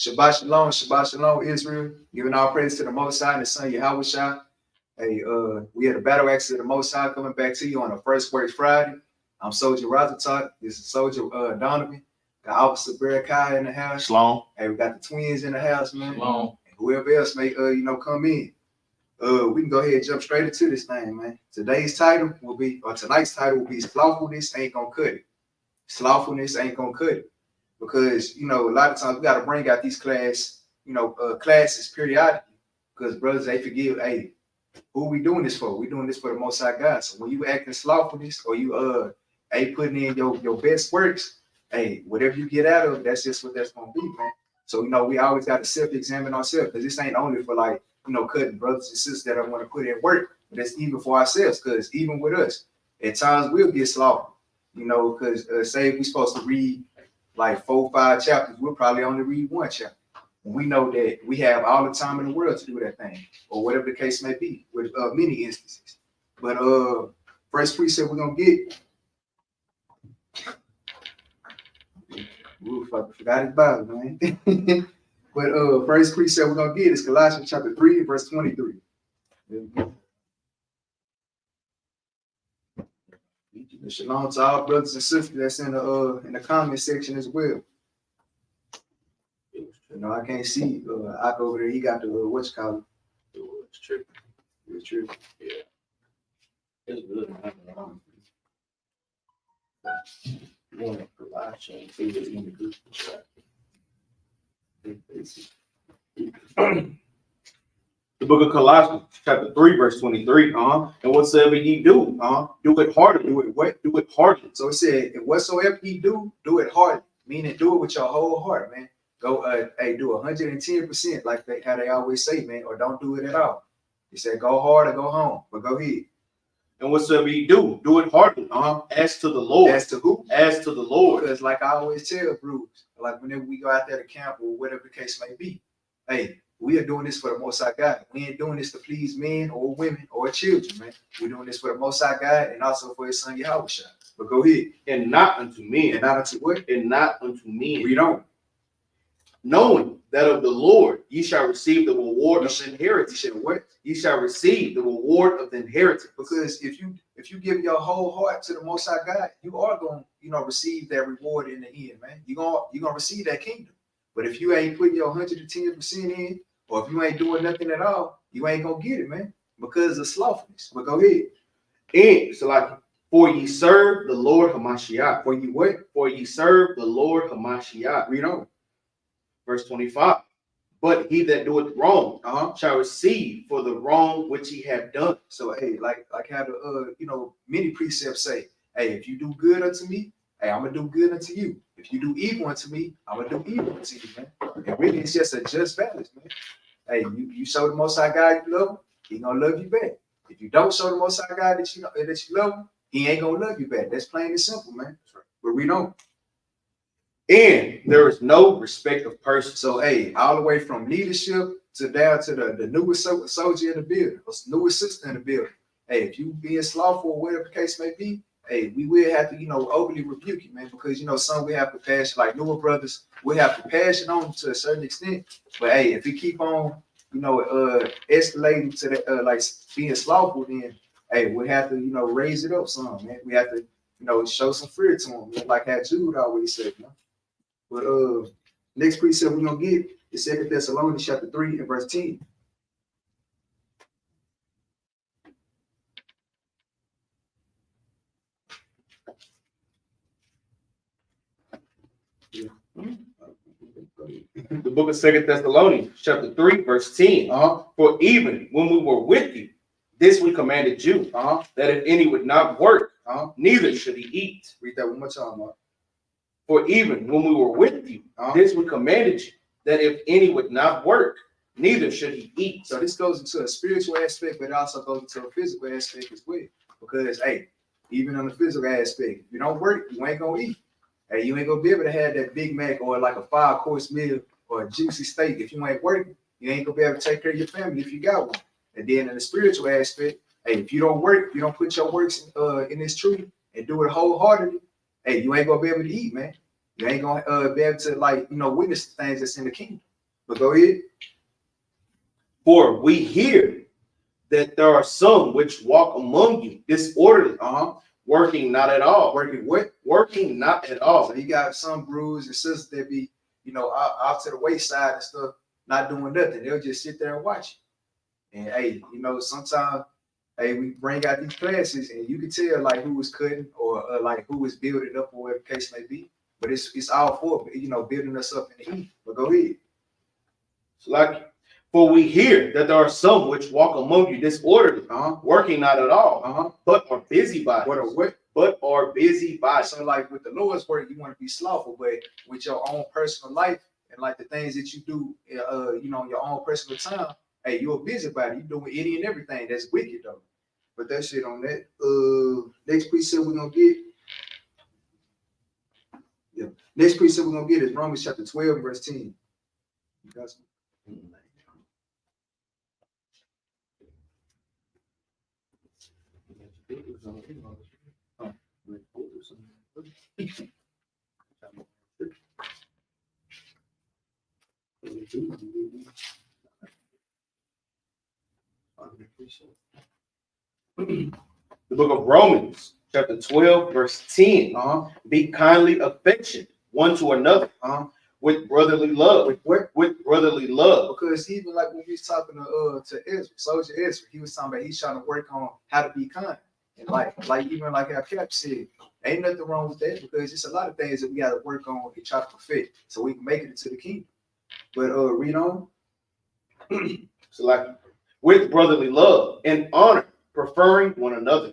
Shabbat Shalom, Israel. Giving all praise to the Most High and the Son Yahushua. Hey, we had the Battle Axes of the Most High coming back to you on a First Works Friday. I'm Soldier Razatak. This is Soldier Donovan. Got Officer Barakai in the house. Shalom. Hey, we got the twins in the house, man. Shalom. And whoever else may come in. We can go ahead and jump straight into this thing, man. Tonight's title will be Slothfulness Ain't Gonna Cut It. Slothfulness ain't gonna cut it. Because a lot of times we gotta bring out these classes periodically. Because brothers, they forgive, hey, who we doing this for? We doing this for the Most High God. So when you acting slothfulness or you putting in your best works, hey, whatever you get out of, that's just what that's gonna be, man. So we always gotta self-examine ourselves, because this ain't only for cutting brothers and sisters that don't want to put in work, but it's even for ourselves, because even with us, at times we'll get slothful, because say we're supposed to read like 4 or 5 chapters, we'll probably only read 1 chapter. And we know that we have all the time in the world to do that thing, or whatever the case may be, with many instances. But first precept we're gonna get, forgot his Bible, man. But first precept we're gonna get is Colossians chapter 3, verse 23. Shalom to all brothers and sisters that's in the comment section as well. I can't see Ak over there. He got the what's called. It's tricky. It's tricky. Yeah. It's good. The book of Colossians, chapter 3, verse 23. And whatsoever ye do, do it heartily. Do it what? Do it heartily. So it said, and whatsoever ye do it heartily. Meaning, do it with your whole heart, man. Go, do 110%, like how they always say, man, or don't do it at all. He said, go hard or go home, but go ahead. And whatsoever you do it heartily. As to the Lord. As to who? As to the Lord. Because like I always tell Bruce, like whenever we go out there to camp or whatever the case may be, hey, we are doing this for the Most High God. We ain't doing this to please men or women or children, man. We're doing this for the Most High God and also for His Son Yahushua. But go ahead. And not unto men. And not unto what? And not unto men. We don't. Knowing that of the Lord ye shall receive the reward of the inheritance. You what? Ye shall receive the reward of the inheritance. Because if you give your whole heart to the Most High God, you are going to receive that reward in the end, man. You're gonna receive that kingdom. But if you ain't putting your 110% in, or if you ain't doing nothing at all, you ain't gonna get it, man, because of slothfulness. But go ahead. And so like, for ye serve the Lord Hamashiach. For you what? For ye serve the Lord Hamashiach. Read on. Verse 25. But he that doeth wrong shall receive for the wrong which he have done. So hey, like how the many precepts say, hey, if you do good unto me, hey, I'm gonna do good unto you. If you do evil unto me, I'm gonna do evil unto you, man. And really, it's just a just balance, man. Hey, you show the Most High God you love him, He gonna love you back. If you don't show the Most High God that you love him, He ain't gonna love you back. That's plain and simple, man. But we don't. And there is no respect of persons. So hey, all the way from leadership to down to the newest soldier in the building, or newest sister in the building. Hey, if you being slothful or whatever the case may be, hey, we will have to, overly rebuke you, man, because some we have compassion, like newer brothers, we have compassion on them to a certain extent. But hey, if we keep on, escalating to that, like being slothful, then hey, we have to, raise it up some, man. We have to, show some fear to them, man, like how Jude always said, man. But next precept we're gonna get is 2 Thessalonians chapter 3 and verse 10. The book of 2 Thessalonians, chapter 3, verse 10. For even when we were with you, this we commanded you, that if any would not work, neither should he eat. Read that one more time, Mark. For even when we were with you, this we commanded you, that if any would not work, neither should he eat. So this goes into a spiritual aspect, but it also goes into a physical aspect as well. Because, hey, even on the physical aspect, if you don't work, you ain't gonna eat. Hey, you ain't gonna be able to have that Big Mac or like a 5-course meal or a juicy steak. If you ain't working, you ain't gonna be able to take care of your family if you got one. And then in the spiritual aspect, hey, if you don't work, you don't put your works in this tree and do it wholeheartedly, hey, you ain't gonna be able to eat, man. You ain't gonna be able to witness the things that's in the kingdom. But go ahead. For we hear that there are some which walk among you disorderly, working not at all. Working what? Working not at all. So you got some brothers and sisters that be, off to the wayside and stuff, not doing nothing. They'll just sit there and watch it. And hey, sometimes, hey, we bring out these classes and you can tell like who is cutting or like who is building up or whatever the case may be. But it's all for, building us up in the heat. But go ahead. So like, for we hear that there are some which walk among you disorderly, working not at all, but are busybodies. What are what? But are busybodies. So like with the Lord's work, you want to be slothful, but with your own personal life and like the things that you do, your own personal time, hey, you're a busybody. You're doing any and everything. That's wicked though. But that shit on that. Next precept we're gonna get. Yeah. Next precept we're gonna get is Romans chapter 12, verse 10. You got some? The book of Romans, chapter 12, verse 10. Be kindly affectioned one to another with brotherly love. With what? With brotherly love. Because even like when we was talking to Ezra, Soldier Ezra, he was talking about he's trying to work on how to be kind. And like even like how Capt said, ain't nothing wrong with that because it's a lot of things that we got to work on and try to perfect so we can make it into the kingdom. But read on. So like with brotherly love and honor, preferring one another.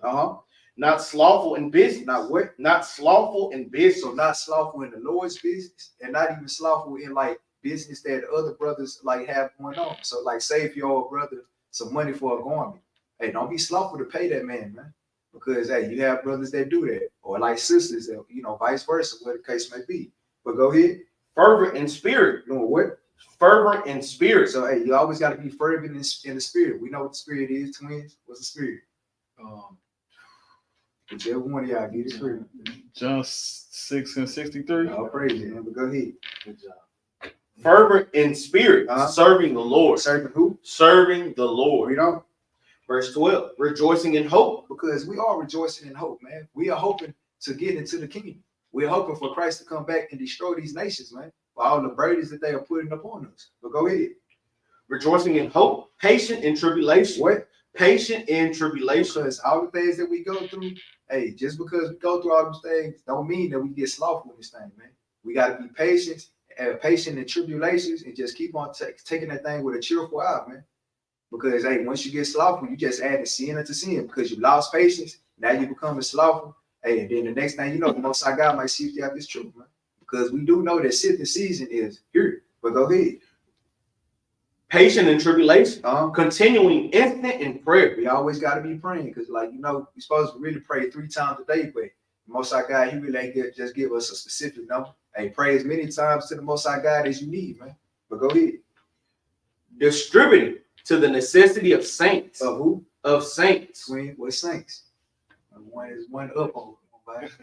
Not slothful in business. Not what? Not slothful in business. So not slothful in the Lord's business and not even slothful in like business that other brothers like have going on. So like say if your old brother some money for a garment, hey, don't be slothful to pay that man. Because hey, you have brothers that do that, or like sisters that vice versa, whatever the case may be. But go ahead. Fervent in spirit. Doing what? Fervent in spirit. So hey, you always got to be fervent in the spirit. We know what the spirit is, twins. What's the spirit? Whichever one of y'all get the spirit. John 6:63. I'll praise it, man. But go ahead. Good job. Fervent in spirit, serving the Lord. Serving who? Serving the Lord. Read on. Verse 12, rejoicing in hope. Because we are rejoicing in hope, man. We are hoping to get into the kingdom. We're hoping for Christ to come back and destroy these nations, man, for all the burdens that they are putting upon us. But go ahead. Rejoicing in hope, patient in tribulation. What? Patient in tribulation. Because all the things that we go through, hey, just because we go through all those things, don't mean that we get slothful in this thing, man. We got to be patient in tribulations and just keep on taking that thing with a cheerful eye, man. Because hey, once you get slothful, you just add sin unto sin because you lost patience. Now you become a slothful. Hey, and then the next thing you know, the Most High God might sift you out this truth, man. Because we do know that sifting season is here. But go ahead. Patient in tribulation, continuing instant in prayer. We always got to be praying because, like, you're supposed to really pray 3 times a day, but the Most High God, he really ain't just give us a specific number. Hey, pray as many times to the Most High God as you need, man. But go ahead. Distributing to the necessity of saints. Of who? Of saints. Twin, what saints? One is one up on. I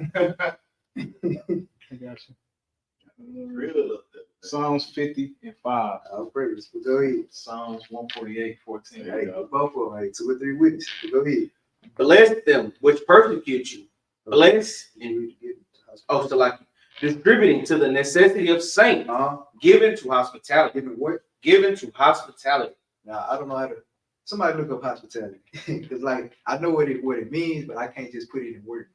got you. Psalms 50:5. I'll praise. But go ahead. Psalms 148:14. Hey, both of them, hey, 2 or 3 witnesses. But go ahead. Bless them which persecute you. Bless and so like distributing to the necessity of saints. Given to hospitality. Given what? Given to hospitality. Now I don't know how to. Somebody look up hospitality because, like, I know what it means, but I can't just put it in words.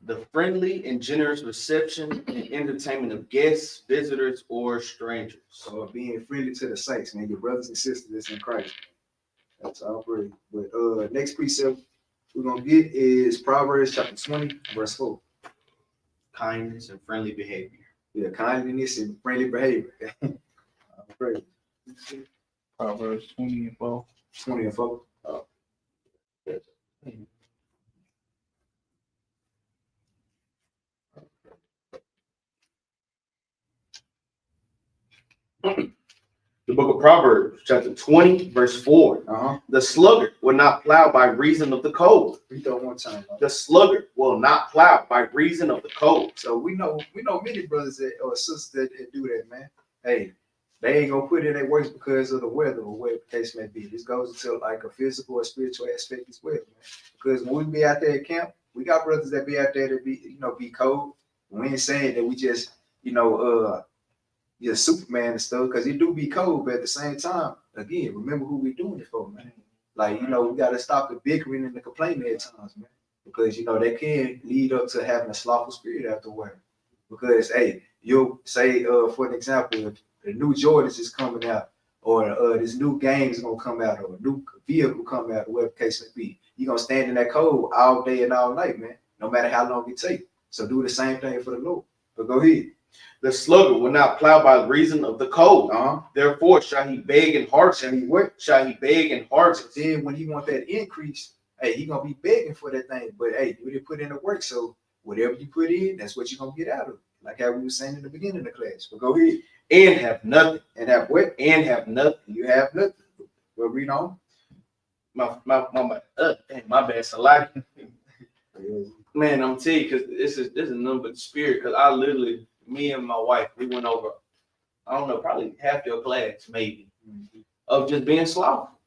The friendly and generous reception and entertainment of guests, visitors, or strangers. So being friendly to the saints, man, your brothers and sisters that's in Christ. That's all great. But next precept we're gonna get is Proverbs chapter 20, verse 4. Kindness and friendly behavior. Yeah, kindness and friendly behavior. Great. Proverbs 20:4. 20 and 4. Oh. The The book of Proverbs, chapter 20, verse 4. The sluggard will not plow by reason of the cold. Read that one time. The sluggard will not plow by reason of the cold. So we know many brothers that, or sisters that do that, man. Hey, they ain't gonna put in their works because of the weather or whatever the case may be. This goes into like a physical or spiritual aspect as well, man. Because when we be out there at camp, we got brothers that be out there that be cold. We ain't saying that we just Superman and stuff, because it do be cold, but at the same time, again, remember who we doing it for, man. Like, we gotta stop the bickering and the complaining at times, man. Because they can lead up to having a slothful spirit afterward. Because hey, you'll say for an example, if the new Jordans is coming out, or this new game is gonna come out, or a new vehicle come out, or whatever the case may be, you're gonna stand in that cold all day and all night, man, no matter how long it takes. So do the same thing for the Lord. But go ahead. The sluggard will not plow by reason of the cold. Therefore shall he beg in hardship. Shall he beg in hardship? Then when he want that increase, hey, he gonna be begging for that thing. But hey, you didn't put in the work, so whatever you put in, that's what you're gonna get out of it. Like how we were saying in the beginning of the class. But go ahead. And have nothing. And have what? And have nothing. You have nothing. Well, read on. My bad, Salaki. Man, I'm telling you, because this is nothing but spirit. Because I literally, me and my wife, we went over, I don't know, probably half your class, maybe, of just being slothful.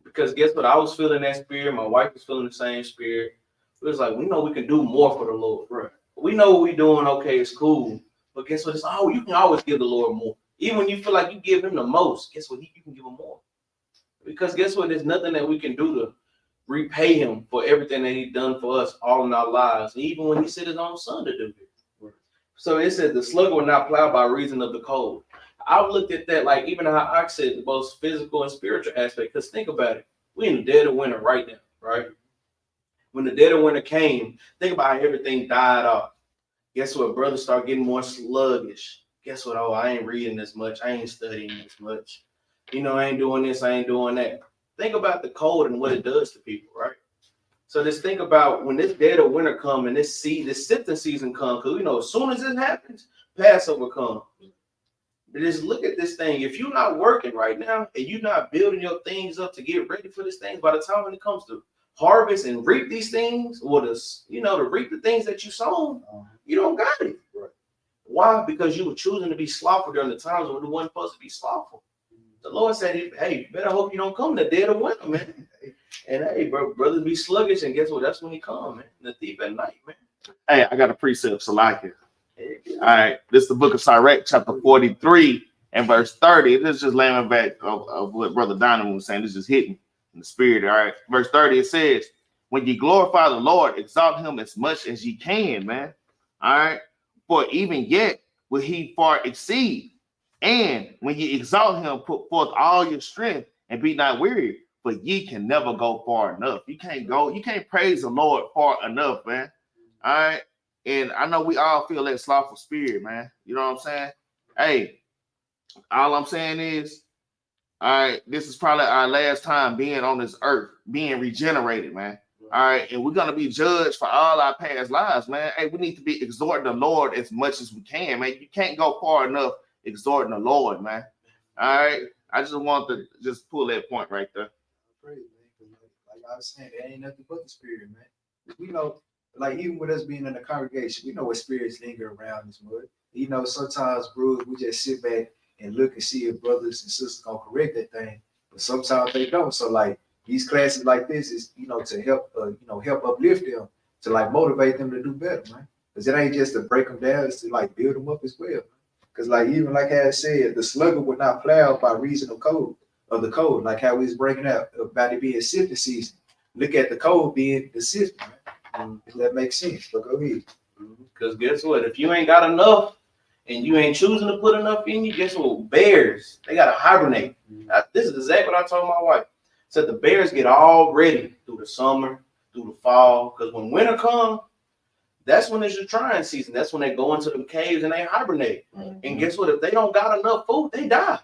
Because guess what? I was feeling that spirit. My wife was feeling the same spirit. It was like, we know we can do more for the Lord. Right. We know what we're doing. Okay, it's cool. But guess what? You can always give the Lord more. Even when you feel like you give him the most, guess what? You can give him more. Because guess what? There's nothing that we can do to repay him for everything that he's done for us all in our lives. And even when he sent his own son to do it. Right. So it said the sluggard will not plow by reason of the cold. I've looked at that, like even how I said the most physical and spiritual aspect. Because think about it. We're in the dead of winter right now, right? When the dead of winter came, think about how everything died off. Guess what? Brothers start getting more sluggish. Guess what? Oh, I ain't reading as much. I ain't studying as much. I ain't doing this. I ain't doing that. Think about the cold and what it does to people, right? So just think about when this dead of winter come and this sifting season comes, because as soon as it happens, Passover comes. But just look at this thing. If you're not working right now and you're not building your things up to get ready for this thing, by the time when it comes to harvest and reap these things, or to reap the things that you sown, you don't got it. Right. Why? Because you were choosing to be slothful during the times when you weren't supposed to be slothful. The Lord said, hey, better hope you don't come the dead of winter, man. And hey, brothers be sluggish, and guess what? That's when he come, man. The thief at night, man. Hey, I got a precept, Salaki. All right, this is the book of Sirach, chapter 43 and verse 30. This is just laying back of what Brother Dine-In was saying. This is hitting in the spirit. All right, verse 30, it says, when you glorify the Lord, exalt him as much as ye can, man. All right, for even yet will he far exceed. And when ye exalt him, put forth all your strength and be not weary, but ye can never go far enough. You can't praise the Lord far enough, man. All right. And I know we all feel that slothful spirit, man. You know what I'm saying? Hey, all I'm saying is, all right, this is probably our last time being on this earth, being regenerated, man. All right, and we're gonna be judged for all our past lives, man. Hey, we need to be exhorting the Lord as much as we can, man. You can't go far enough exhorting the Lord, man. All right, I just want to just pull that point right there. Like I was saying, there ain't nothing but the spirit, man. We know. Like even with us being in the congregation, we know what spirits linger around this mud. Sometimes, bro, we just sit back and look and see if brothers and sisters gonna correct that thing, but sometimes they don't. So like these classes like this is, to help, help uplift them, to like motivate them to do better, man. Because it ain't just to break them down; it's to like build them up as well. Because like even like I said, the sluggard would not plow by reason of the cold, like how we was breaking out about it being sifting season. Look at the cold being the sifting, man. If that makes sense, but go ahead. Because guess what? If you ain't got enough and you ain't choosing to put enough in you, guess what? Bears, they got to hibernate. This is exactly what I told my wife. Said the bears get all ready through the summer, through the fall. Because when winter comes, that's when it's your trying season. That's when they go into them caves and they hibernate. And guess what? If they don't got enough food, they die.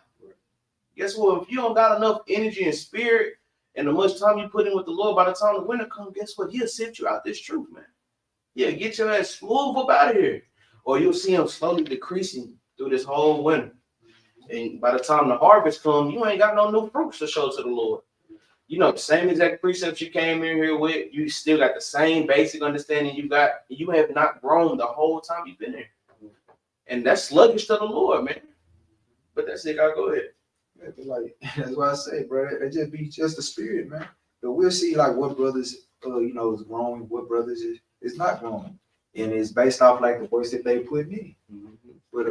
Guess what? If you don't got enough energy and spirit, and the much time you put in with the Lord, by the time the winter comes, guess what? He'll sift you out this truth, man. Yeah, get your ass smooth up out of here. Or you'll see him slowly decreasing through this whole winter. And by the time the harvest comes, you ain't got no new fruits to show to the Lord. You know, the same exact precepts you came in here with, you still got the same basic understanding you got. You have not grown the whole time you've been here. And that's sluggish to the Lord, man. But that's it, I'll go ahead. Yeah, like that's why I say, bro, it just be just the spirit, man. But we'll see like what brothers is growing, what brothers is not growing. And it's based off like the voice that they put in. But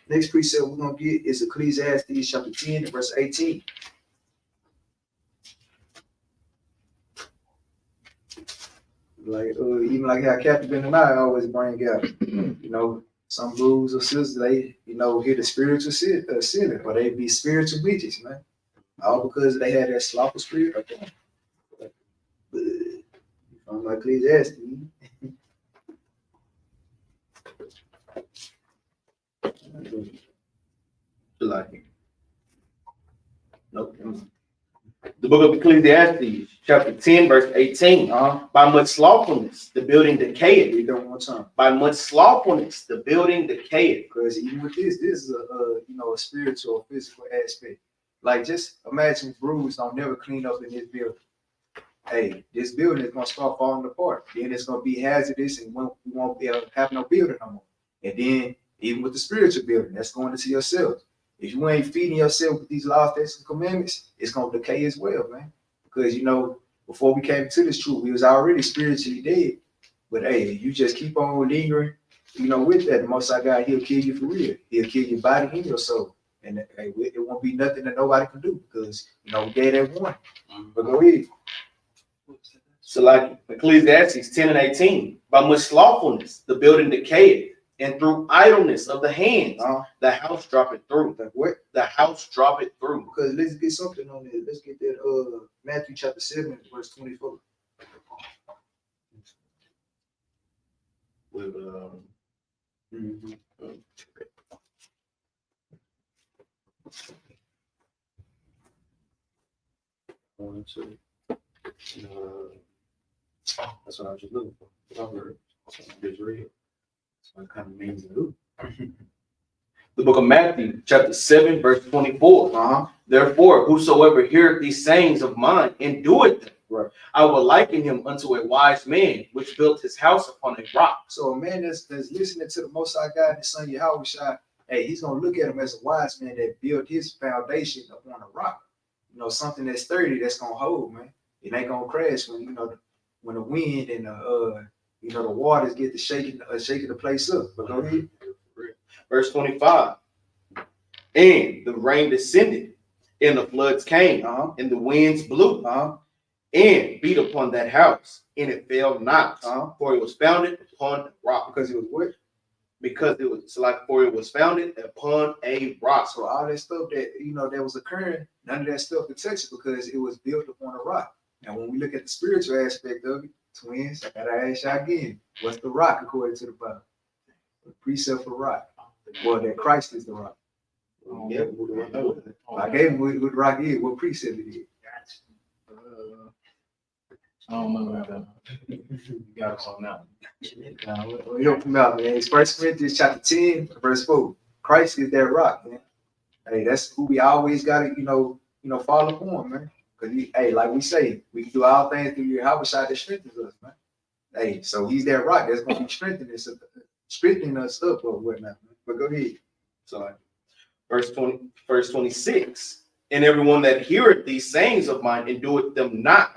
next precept we're gonna get is Ecclesiastes chapter 10 and verse 18. Like even like how Capt Benaniyah always bring out, some rules or sisters, they hear the spiritual ceiling, or they be spiritual witches, man. All because they had that slothful spirit up there. From Ecclesiastes. Like, nope. The book of Ecclesiastes, chapter 10, verse 18. By much slothfulness, the building decayed. Read that one more time. By much slothfulness, the building decayed. Because even with this is a spiritual or physical aspect. Like just imagine Bruce don't never clean up in this building. Hey, this building is gonna start falling apart. Then it's gonna be hazardous, and we won't be able to have no building no more. And then even with the spiritual building, that's going into yourself. If you ain't feeding yourself with these laws, statutes, and commandments, it's gonna decay as well, man. Because before we came to this truth, we was already spiritually dead. But hey, you just keep on lingering, with that. The Most High God, He'll kill you for real. He'll kill your body and your soul. And hey, it won't be nothing that nobody can do because we gave that one. But go ahead. So like Ecclesiastes 10 and 18, by much slothfulness, the building decayed, and through idleness of the hands, the house droppeth through. Like what? The house droppeth through. Because let's get something on it. Let's get that Matthew chapter 7, verse 24. With one, two. That's what I was just looking for. I heard just read. So it kind of means the book of Matthew, chapter 7, verse 24. Therefore, whosoever heareth these sayings of mine and doeth them, right, I will liken him unto a wise man which built his house upon a rock. So a man that's listening to the Most High God and His Son Yahweh, hey, he's gonna look at him as a wise man that built his foundation upon a rock. Something that's sturdy, that's gonna hold, man. It ain't gonna crash when when the wind and the waters get to shaking the place up. But go ahead. Verse 25. And the rain descended, and the floods came, and the winds blew, and beat upon that house, and it fell not, for it was founded upon a rock. Because it was what? Because it was for it was founded upon a rock. So all that stuff that that was occurring, none of that stuff could touch it because it was built upon a rock. Now, when we look at the spiritual aspect of it, twins, I gotta ask you again, what's the rock according to the Bible? The precept for rock. Well, that Christ is the rock. Yeah, I gave him what rock is, what precept it is. I don't know about that. You got us on that. We help him out, man. It's 1 Corinthians chapter 10, verse 4. Christ is that rock, man. Hey, that's who we always gotta, fall upon, man. Because like we say, we can do all things through your Yahweh that strengthens us, man. Hey, so he's that rock that's gonna be strengthening us up or whatnot, man. But go ahead. So verse 26. And everyone that heareth these sayings of mine and doeth them not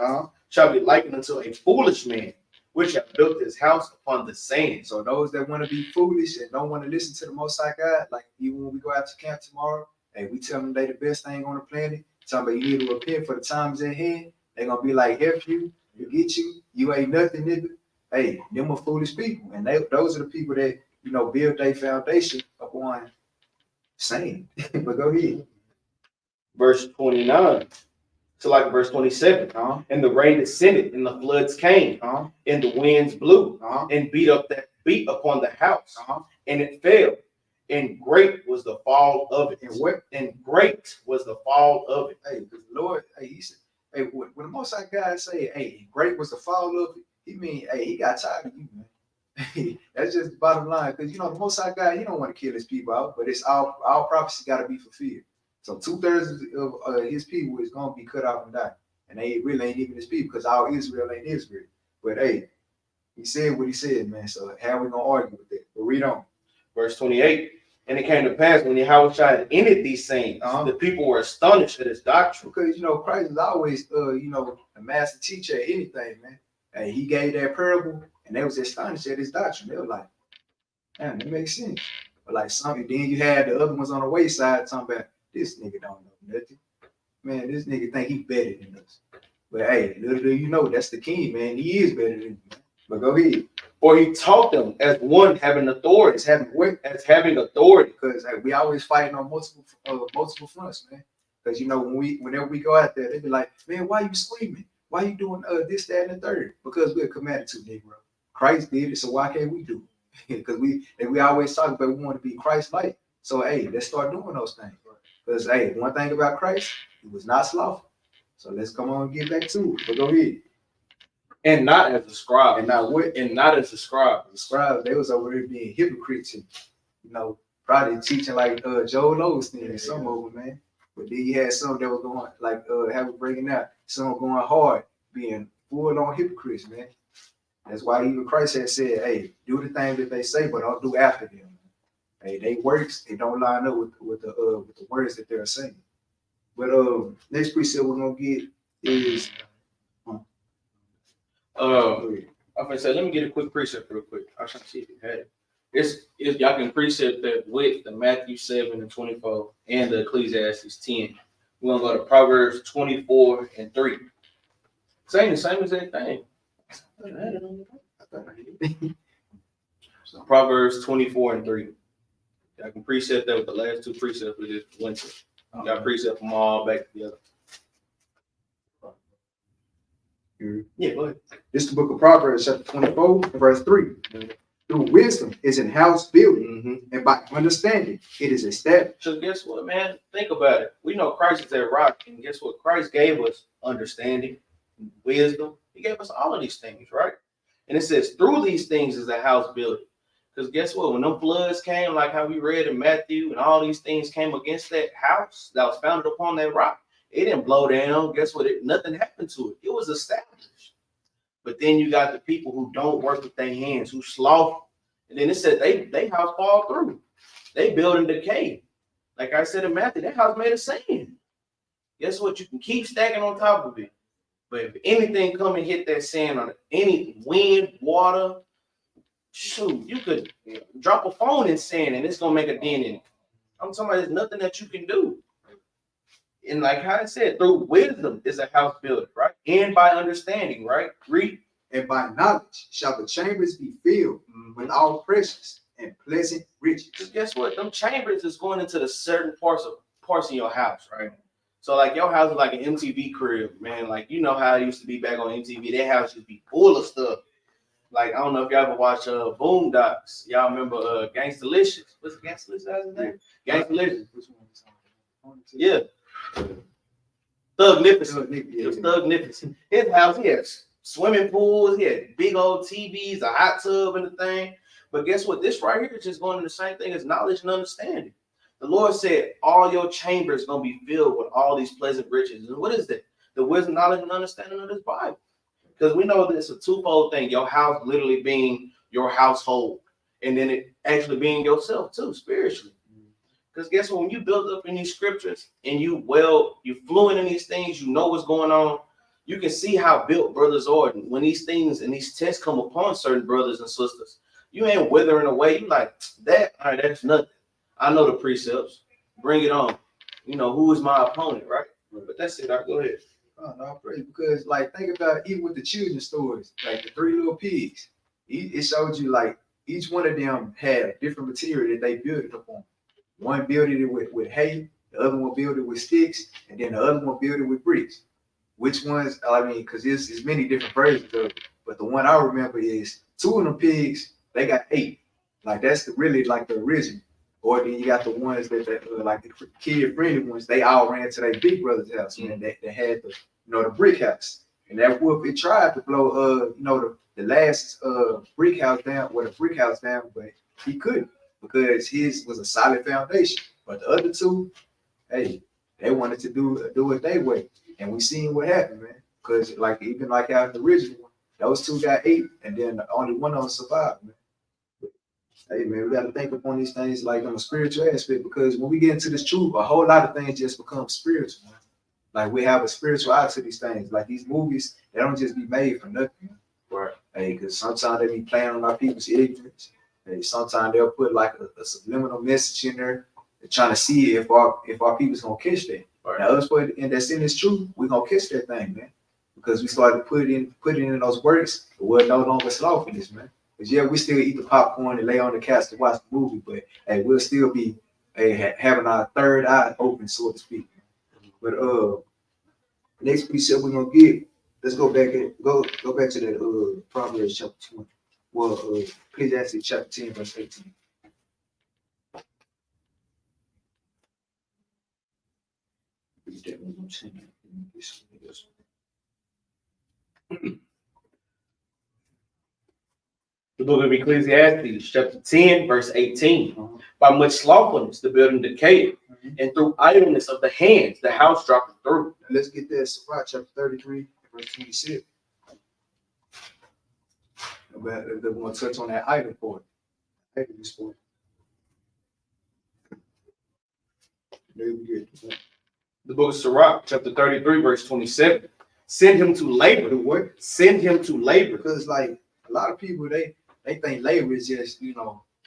shall be likened unto a foolish man, which hath built his house upon the sand. So those that want to be foolish and don't want to listen to the Most High God, like even when we go out to camp tomorrow, hey, we tell them they the best thing on the planet. Tell them you need to repent for the times at hand. They're gonna be like, F you, forget you, you ain't nothing, nigga. Hey, them are foolish people. And those are the people that, build their foundation upon sand. But go ahead. Verse 29. So like verse 27. And the rain descended, and the floods came, and the winds blew, and beat upon the house, and it fell. And great was the fall of it. And what? And great was the fall of it. Hey, the Lord, hey, he said, hey, when the Most High God say, hey, great was the fall of it, he mean, hey, he got tired of you, man. That's just the bottom line. Because the Most High God, he don't want to kill his people out, but it's all prophecy got to be fulfilled. So 2/3 of his people is gonna be cut off and die. And they really ain't even his people because all Israel ain't Israel. But hey, he said what he said, man. So how we gonna argue with that? But read on. Verse 28. And it came to pass when Yahweh had ended these sayings, the people were astonished at his doctrine. Because Christ is always a master teacher at anything, man. And he gave that parable and they was astonished at his doctrine. They were like, man, that makes sense. But like something, then you had the other ones on the wayside talking about this nigga don't know nothing. Man, this nigga think he better than us. But hey, little do you know, that's the king, man. He is better than you. But go ahead. For he taught them as one having authority. It's having what? As having authority. Because we always fighting on multiple fronts, man. Because whenever we go out there, they be like, man, why you screaming? Why you doing this, that, and the third? Because we're commanded to, Negro. Christ did it, so why can't we do it? Because we always talk about we want to be Christ-like. So hey, let's start doing those things. Because hey, one thing about Christ, he was not slothful. So let's come on and get back to it. But go ahead. And not as a scribe. And not what? And not as a scribe. The scribes, they was over there being hypocrites and, probably teaching like Joel Osteen and some of them, man. But then you had some that was going like breaking out, some going hard, being full on hypocrites, man. That's why even Christ had said, hey, do the things that they say, but don't do after them. Hey, they works, they don't line up with the words that they're saying. But next precept we're gonna get is I'm gonna say, let me get a quick precept real quick. I was trying to see if you had it. It's y'all can precept that with the Matthew 7 and 24 and the Ecclesiastes 10. We're gonna go to Proverbs 24 and 3. Saying the same exact thing. Proverbs 24 and 3. I can precept that with the last two precepts we just went to. You got precept them all back together. Yeah, go ahead. This is the book of Proverbs, chapter 24, verse 3. Through wisdom is in house building, and by understanding it is established. So guess what, man? Think about it. We know Christ is that rock, and guess what? Christ gave us understanding, wisdom. He gave us all of these things, right? And it says through these things is a house building. Because guess what? When them floods came, like how we read in Matthew, and all these things came against that house that was founded upon that rock, it didn't blow down. Guess what? Nothing happened to it. It was established. But then you got the people who don't work with their hands, who sloth. And then it said they house fall through. They build and decay. Like I said in Matthew, that house made of sand. Guess what? You can keep stacking on top of it. But if anything come and hit that sand on it, any wind, water, shoot, you could drop a phone in sand and it's gonna make a dent in it. I'm talking about there's nothing that you can do. And like how I said, through wisdom is a house built, right? And by understanding, right? Read. And by knowledge shall the chambers be filled with all precious and pleasant riches. Because guess what? Them chambers is going into the certain parts of your house, right? So like your house is like an MTV crib, man. Like you know how it used to be back on MTV. That house used to be full of stuff. Like I don't know if y'all ever watch Boondocks. Y'all remember Gangstalicious? What's Gangstalicious' name? Gangstalicious. Yeah. Thugnificent. It was Thugnificent. His house, he had swimming pools, he had big old TVs, a hot tub and the thing. But guess what? This right here is just going to the same thing as knowledge and understanding. The Lord said all your chambers going to be filled with all these pleasant riches. And what is that? The wisdom, knowledge, and understanding of this Bible. Because we know that it's a twofold thing. Your house literally being your household. And then it actually being yourself too, spiritually. Because guess what? When you build up in these scriptures and you're fluent in these things, you know what's going on. You can see how built brothers are. When these things and these tests come upon certain brothers and sisters, you ain't withering away. You like that. All right, that's nothing. I know the precepts. Bring it on. Who is my opponent, right? But that's it. All right, go ahead. Oh, no, praise. Because like think about even with the children's stories, like the three little pigs. It showed you like each one of them had a different material that they built it upon. One built it with hay, the other one built it with sticks, and then the other one built it with bricks. Which ones? I mean, because there's many different versions of it, but the one I remember is two of them pigs. They got 8. Like that's really like the original. Or then you got the ones that like the kid-friendly ones. They all ran to their big brother's house, man. They had the brick house, and that whoop it tried to blow the last brick house down, but he couldn't because his was a solid foundation. But the other two, hey, They wanted to do it their way, and we seen what happened, man. Because like even like out the original one, those two got ate, and then only one of them survived, man. Hey man, we got to think upon these things like on a spiritual aspect, because when we get into this truth, a whole lot of things just become spiritual, man. Like we have a spiritual eye to these things. Like these movies, they don't just be made for nothing. Right. Hey, because sometimes they be playing on our people's ignorance. Hey, sometimes they'll put like a subliminal message in there, trying to see if our people's gonna catch that. Right. Now us, and that's in this truth, we gonna catch that thing, man. Because we started putting in those works, it was no longer slothfulness, man. Because yeah, we still eat the popcorn and lay on the couch to watch the movie, but hey, we'll still be having our third eye open, so to speak. But next precept we're gonna get. Let's go back to that Proverbs chapter 20. Well, Ecclesiastes chapter 10, verse 18. Read that one more time. The book of Ecclesiastes, chapter 10, verse 18. By much slothfulness the building decayed, and through idleness of the hands the house dropped through. Now let's get that Sabbath chapter 33, verse 26. We're going to touch on that idle part. Idleness part. There we go. The book of Sirach, chapter 33, verse 27. Send him to labor. Do what? Send him to labor. Because like a lot of people, they think labor is just,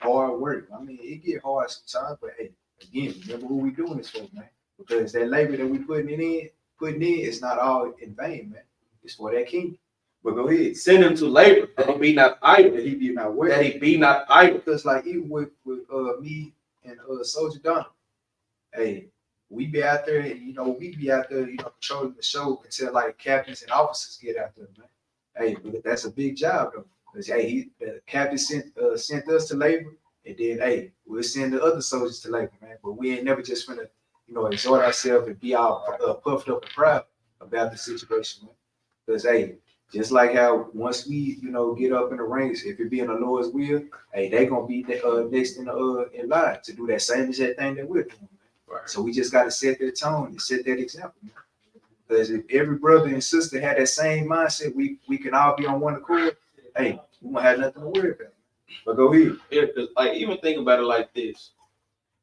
hard work. I mean, it get hard sometimes, but hey, again, remember who we doing this for, man. Because that labor that we putting in, it's not all in vain, man. It's for that king. But go ahead. Send him to labor, that he be not idle. That he be not what? That he be not idle. Because like even with me and Soldier Donald, hey, we be out there, patrolling the show until like captains and officers get out there, man. Hey, but that's a big job though. Because hey, the captain sent us to labor, and then hey, we'll send the other soldiers to labor, man. But we ain't never just finna, exhort ourselves and be all puffed up and proud about the situation, man. Because hey, just like how once we, get up in the ranks, if it be in the Lord's will, hey, they gonna be next in line to do that same exact thing that we're doing, man. Right. So we just gotta set that tone and set that example, man. Because if every brother and sister had that same mindset, we can all be on one accord. Hey, we won't have nothing to worry about. But go ahead. Yeah, because like even think about it like this.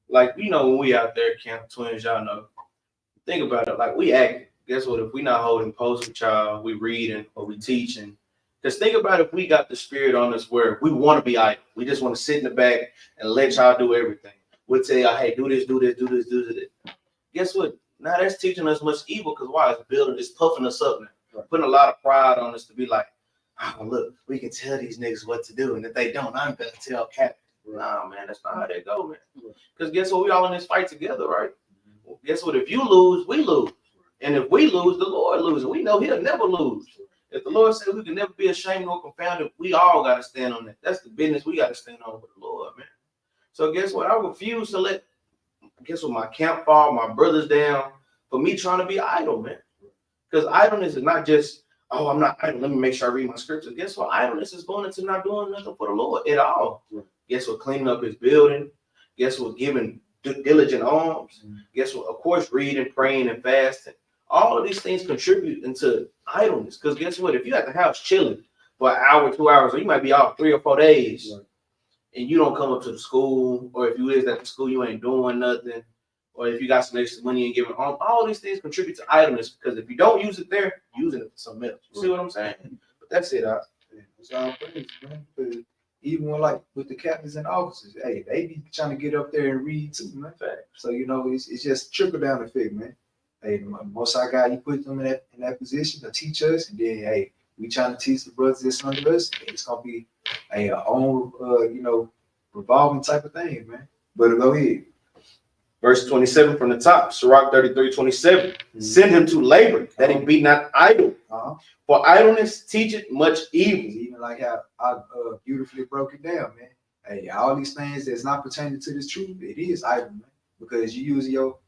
Like, when we out there, Camp Twins, y'all know. Think about it, like we acting. Guess what? If we not holding posts with y'all, we reading or we teaching. Just think about if we got the spirit on us where we want to be idle. We just want to sit in the back and let y'all do everything. We'll tell y'all, hey, do this, do this, do this, do this. Guess what? Now that's teaching us much evil, because why? It's building, it's puffing us up now. Right. Putting a lot of pride on us to be like, oh, look, we can tell these niggas what to do. And if they don't, I'm going to tell Capt. Nah, man, that's not how they go, man. Because guess what? We all in this fight together, right? Well, guess what? If you lose, we lose. And if we lose, the Lord loses. We know he'll never lose. If the Lord said we can never be ashamed or confounded, we all got to stand on that. That's the business we got to stand on with the Lord, man. So guess what? I refuse to let, my camp fall, my brothers down for me trying to be idle, man. Because idleness is not just, oh, I'm not idle. Let me make sure I read my scriptures. Guess what? Idleness is going into not doing nothing for the Lord at all. Right. Guess what? Cleaning up his building. Guess what? Giving diligent alms. Guess what? Of course, reading, praying, and fasting. All of these things contribute into idleness. Because guess what? If you at the house chilling for an hour, 2 hours, or you might be off 3 or 4 days, right, and you don't come up to the school, or if you is at the school, you ain't doing nothing, or if you got some extra money and giving home, all these things contribute to idleness. Because if you don't use it there, using it for something else. You see what I'm saying? But that's it. That's all praise, man. Even with the captains and officers, hey, they be trying to get up there and read too, man. So it's just trickle down effect, man. Hey, most our guy, he put them in that position to teach us, and then hey, we trying to teach the brothers that's under us. It's gonna be our own, revolving type of thing, man. But go ahead. Verse 27 from the top, Sirach 33:27. Send him to labor, that he be not idle. For idleness teacheth much evil. Even like how I beautifully broke it down, man. Hey, all these things that's not pertaining to this truth, it is idle, man. Because you use your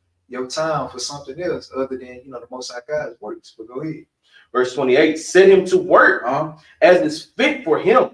time for something else other than, the Most High God's works. But go ahead. Verse 28, send him to work as is fit for him.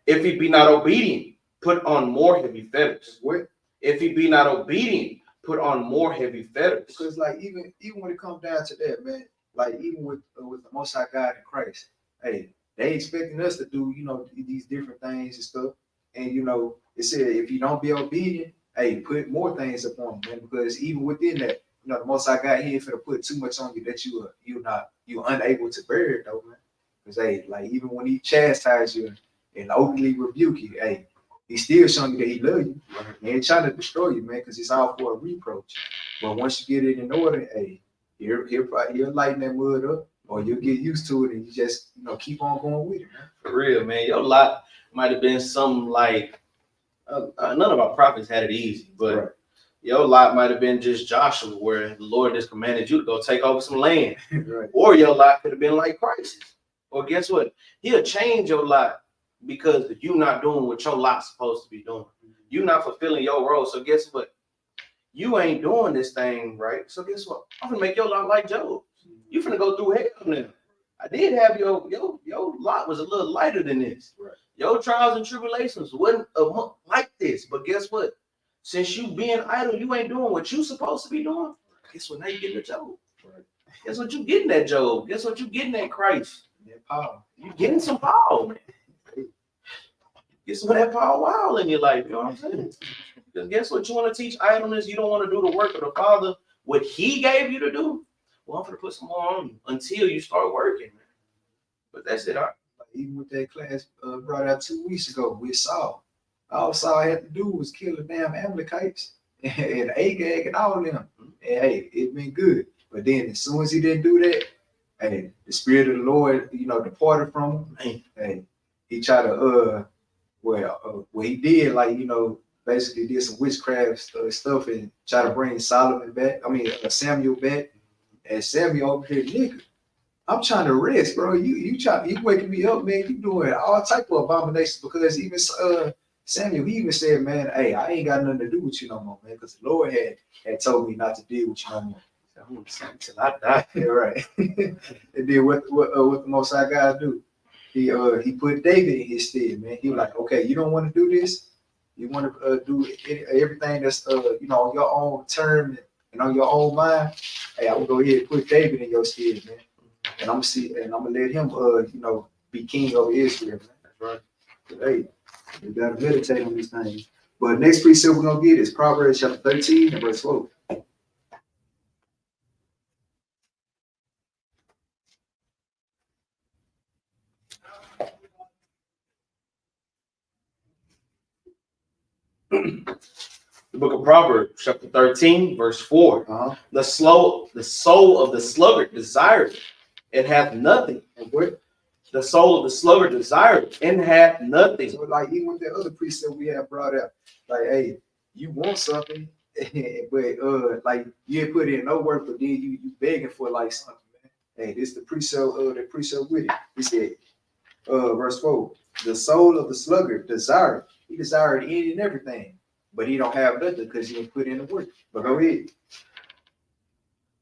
If he be not obedient, put on more heavy fetters. What? If he be not obedient, put on more heavy fetters. Because like even when it comes down to that, man, like even with the Most High God in Christ, hey, they expecting us to do, you know, these different things and stuff. And you know, it said if you don't be obedient, hey, put more things upon them, man. Because even within that, you know, the Most High God, He ain't finna put too much on you that you're unable to bear it though, man. Because hey, like even when He chastise you and openly rebuke you, hey, He's still showing you that He love you. He ain't trying to destroy you, man, because it's all for a reproach. But once you get it in order, hey, he'll lighten that mud up, or you'll get used to it, and you just, you know, keep on going with it, man. For real, man. Your lot might have been something like none of our prophets had it easy, but Right. your lot might have been just Joshua, where the Lord just commanded you to go take over some land. Right. Or your lot could have been like Christ's. Or guess what? He'll change your lot because you're not doing what your lot's supposed to be doing. You're not fulfilling your role. So guess what? You ain't doing this thing right. So guess what? I'm gonna make your lot like Job. You finna go through hell now. I did have your lot was a little lighter than this. Right. Your trials and tribulations wasn't like this. But guess what? Since you being idle, you ain't doing what you supposed to be doing. Guess what? Now you getting a Job. Right. Guess what you getting that Job? Guess what you getting that Christ? That power. You getting some power, man. Get some of that power wow in your life. You know what I'm saying? Because guess what? You want to teach idleness. You don't want to do the work of the Father, what He gave you to do. Well, I'm going to put some more on you until you start working, man. But that's it. Even with that class brought out 2 weeks ago with Saul. All Saul had to do was kill the damn Amalekites and Agag and all of them. And hey, it been good. But then as soon as he didn't do that, hey, the Spirit of the Lord, you know, departed from him. Man. Hey, he tried to well, he did, like, you know, basically did some witchcraft stuff and try to bring Samuel back. And Samuel over here, nigga, I'm trying to rest, bro. You waking me up, man. You doing all type of abominations, because even Samuel, he even said, man, hey, I ain't got nothing to do with you no more, man, because the Lord had told me not to deal with you no more. I'm going to say until I die. Yeah, right. And then what the Most High God do? He put David in his stead, man. He was like, okay, you don't want to do this. You want to do everything that's you know, on your own term and on your own mind. Hey, I will go ahead and put David in your stead, man. And I'm gonna let him you know, be king over Israel, man. That's right. Hey, we gotta meditate on these things. But next precept we're gonna get is Proverbs chapter 13 and verse 4. The book of Proverbs, chapter 13, verse 4. The soul of the sluggard desires and hath nothing. And what? The soul of the sluggard desires and hath nothing. So like even with the other precept we have brought out, like, hey, you want something, but like you ain't put in no work, but then you begging for like something, man. Hey, this the precept with it. He said, verse 4, the soul of the sluggard desired. He desired any and everything, but he don't have nothing because he didn't put in the work. But go ahead.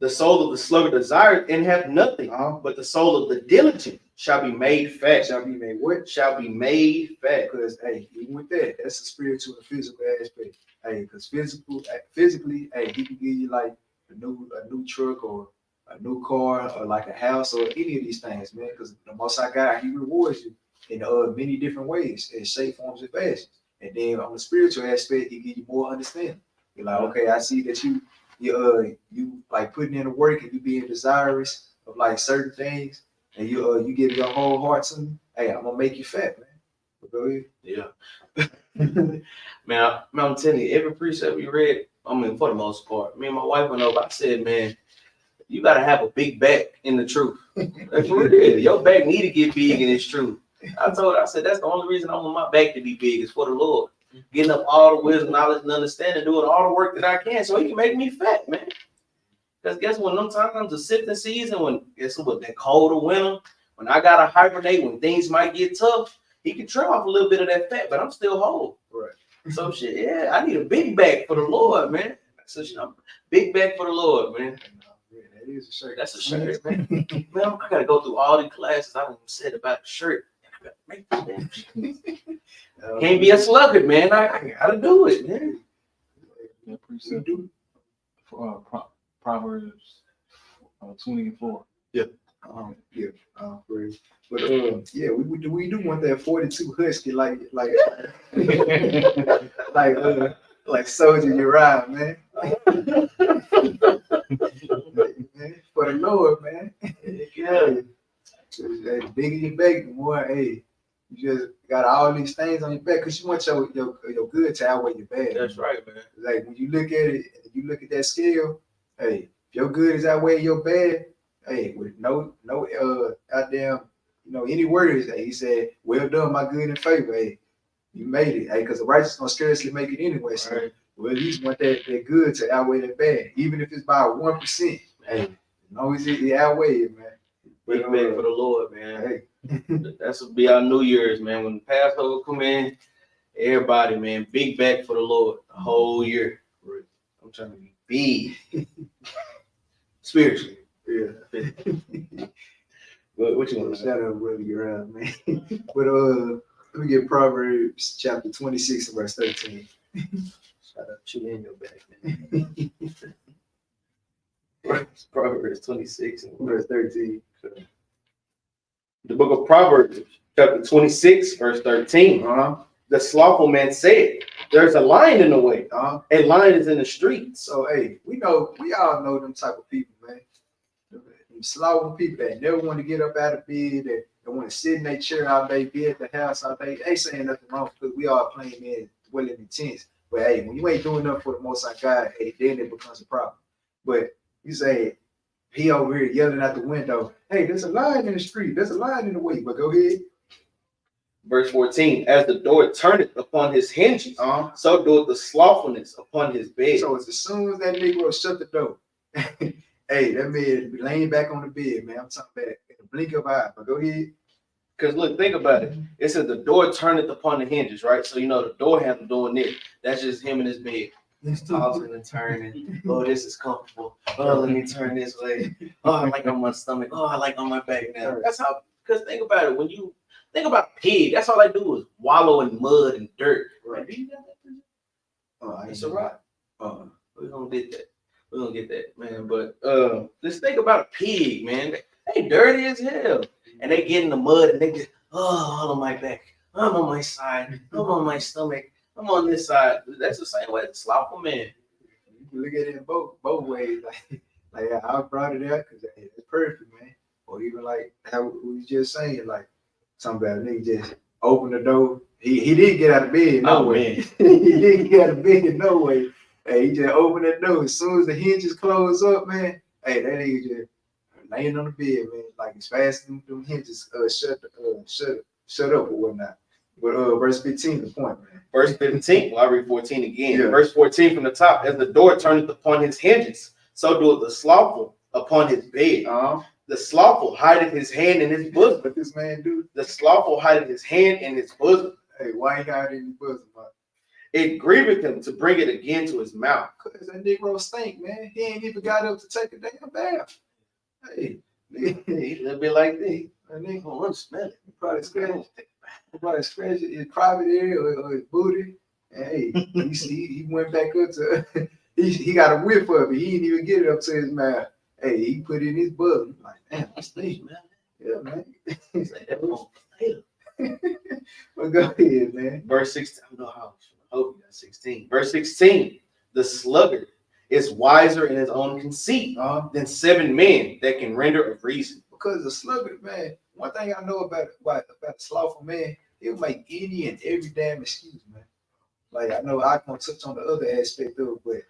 The soul of the sluggard desired and hath nothing, but the soul of the diligent shall be made fat. Shall be made what? Shall be made fat. Because hey, even with that, that's a spiritual and physical aspect. Hey, because physically, hey, he can give you like a new truck or a new car or like a house or any of these things, man. Because the Most High God, He rewards you in many different ways, in shape, forms, and fashions. And then on the spiritual aspect, He give you more understanding. You're like, okay, I see that you like putting in the work and you being desirous of like certain things, and you give your whole heart to me. Hey, I'm gonna make you fat, man. But go ahead. Yeah. Man, I'm telling you, every precept we read, I mean, for the most part, me and my wife went over. I said, man, you gotta have a big back in the truth. That's for real. Your back need to get big in this truth. I told her, I said, that's the only reason I want my back to be big is for the Lord. Getting up all the wisdom, knowledge, and understanding, doing all the work that I can so He can make me fat, man. Because guess what? Them times, the sifting season, when guess what, that colder winter, when I gotta hibernate, when things might get tough, He can trim off a little bit of that fat, but I'm still whole. Right. So shit, yeah, I need a big back for the Lord, man. So shit, big back for the Lord, man. Yeah, that is a shirt. That's a shirt, man. Man, I gotta go through all these classes I said about the shirt. I gotta make this damn shit. Can't be a sluggard, man. I gotta do it, man. We do. Proverbs 20:4. Yeah. Praise. But yeah, we do want that 42 husky like like Soldier Uriah, man. Man, for the Lord, man. Yeah. The bigger you bake, the more, hey, you just got all these things on your back because you want your good to outweigh your bad. That's right, man. Like when you look at it, you look at that scale, hey, if your good is outweighing your bad, hey, with no goddamn, any words, hey, he said, well done, my good and favor, hey, you made it, hey, because the righteous gonna scarcely make it anyway. So Right. we at least want that good to outweigh that bad, even if it's by 1%. Hey, as long as it outweigh it, man. Big back for the Lord, man. Hey. That's what be our New Year's, man. When the Passover come in, everybody, man, big back for the Lord the whole year. I'm trying to be big spiritually. Yeah. What you want to say? Shout out, brother, you're out, man. But let me get Proverbs chapter 26 and verse 13. Shout out to you in your back, man. Proverbs 26 and Verse 13. the book of Proverbs, chapter 26, verse 13. The slothful man said, there's a lion in the way. A lion is in the streets. So, hey, we all know them type of people, man. Them slothful people that never want to get up out of bed, that want to sit in their chair all day, be at the house all day. Ain't saying nothing wrong because we all playing in dwelling in tents. But hey, when you ain't doing nothing for the Most High God, hey, then it becomes a problem. But you say, he over here yelling out the window, hey, there's a lion in the street, there's a lion in the way, but go ahead. Verse 14, as the door turneth upon his hinges, so doeth the slothfulness upon his bed. So it's as soon as that Negro shut the door, hey, that man be laying back on the bed, man. I'm talking about in the blink of an eye, but go ahead. Because look, think about it. It says the door turneth upon the hinges, right? So the door handle doing this. That's just him in his bed. He's tossing and turning. Oh, this is comfortable. Oh, let me turn this way. Oh, I like on my stomach. Oh, I like on my back now. That's how, because think about it. When you think about a pig, that's all they do is wallow in mud and dirt. Right. Do you got that? Oh, It's a rock. We're going to get that. We're going to get that, man. But just think about a pig, man. They dirty as hell. And they get in the mud and they just, all on my back. I'm on my side. I'm on my stomach. I'm on this side. That's the same way as the slothful man. You can look at it in both ways. Like I brought it out because it's perfect, man. Or even like how we was just saying, like something about a nigga just open the door. He didn't get out of bed, no way. He didn't get out of bed, no way. Hey, he just opened that door. As soon as the hinges close up, man, hey, that nigga just laying on the bed, man. Like as fast as them hinges shut up or whatnot. But verse 15, the point, man. Verse 15, well, I read 14 again. Yeah. Verse 14 from the top, as the door turneth upon his hinges, so doeth the slothful upon his bed. The slothful hideth his hand in his bosom. What this man do? The slothful hideth his hand in his bosom. Hey, why ain't got it in his bosom, man? It grieveth him to bring it again to his mouth. Cause that Negro stink, man. He ain't even got up to take a damn bath. Hey, He a little bit like this. that nigga, I want to smell it. he probably scratched his private area or his booty. And hey, he went back up to, he got a whiff of it. He didn't even get it up to his mouth. Hey, he put it in his bosom. Like, damn, I stink, man. Yeah, man. Well, go ahead, man. Verse 16. I hope you got 16. Verse 16. The sluggard is wiser in his own conceit than 7 men that can render a reason. Because the sluggard, man, one thing I know about the slothful man, he'll make any and every damn excuse, man. Like, I know I'm going to touch on the other aspect of it, but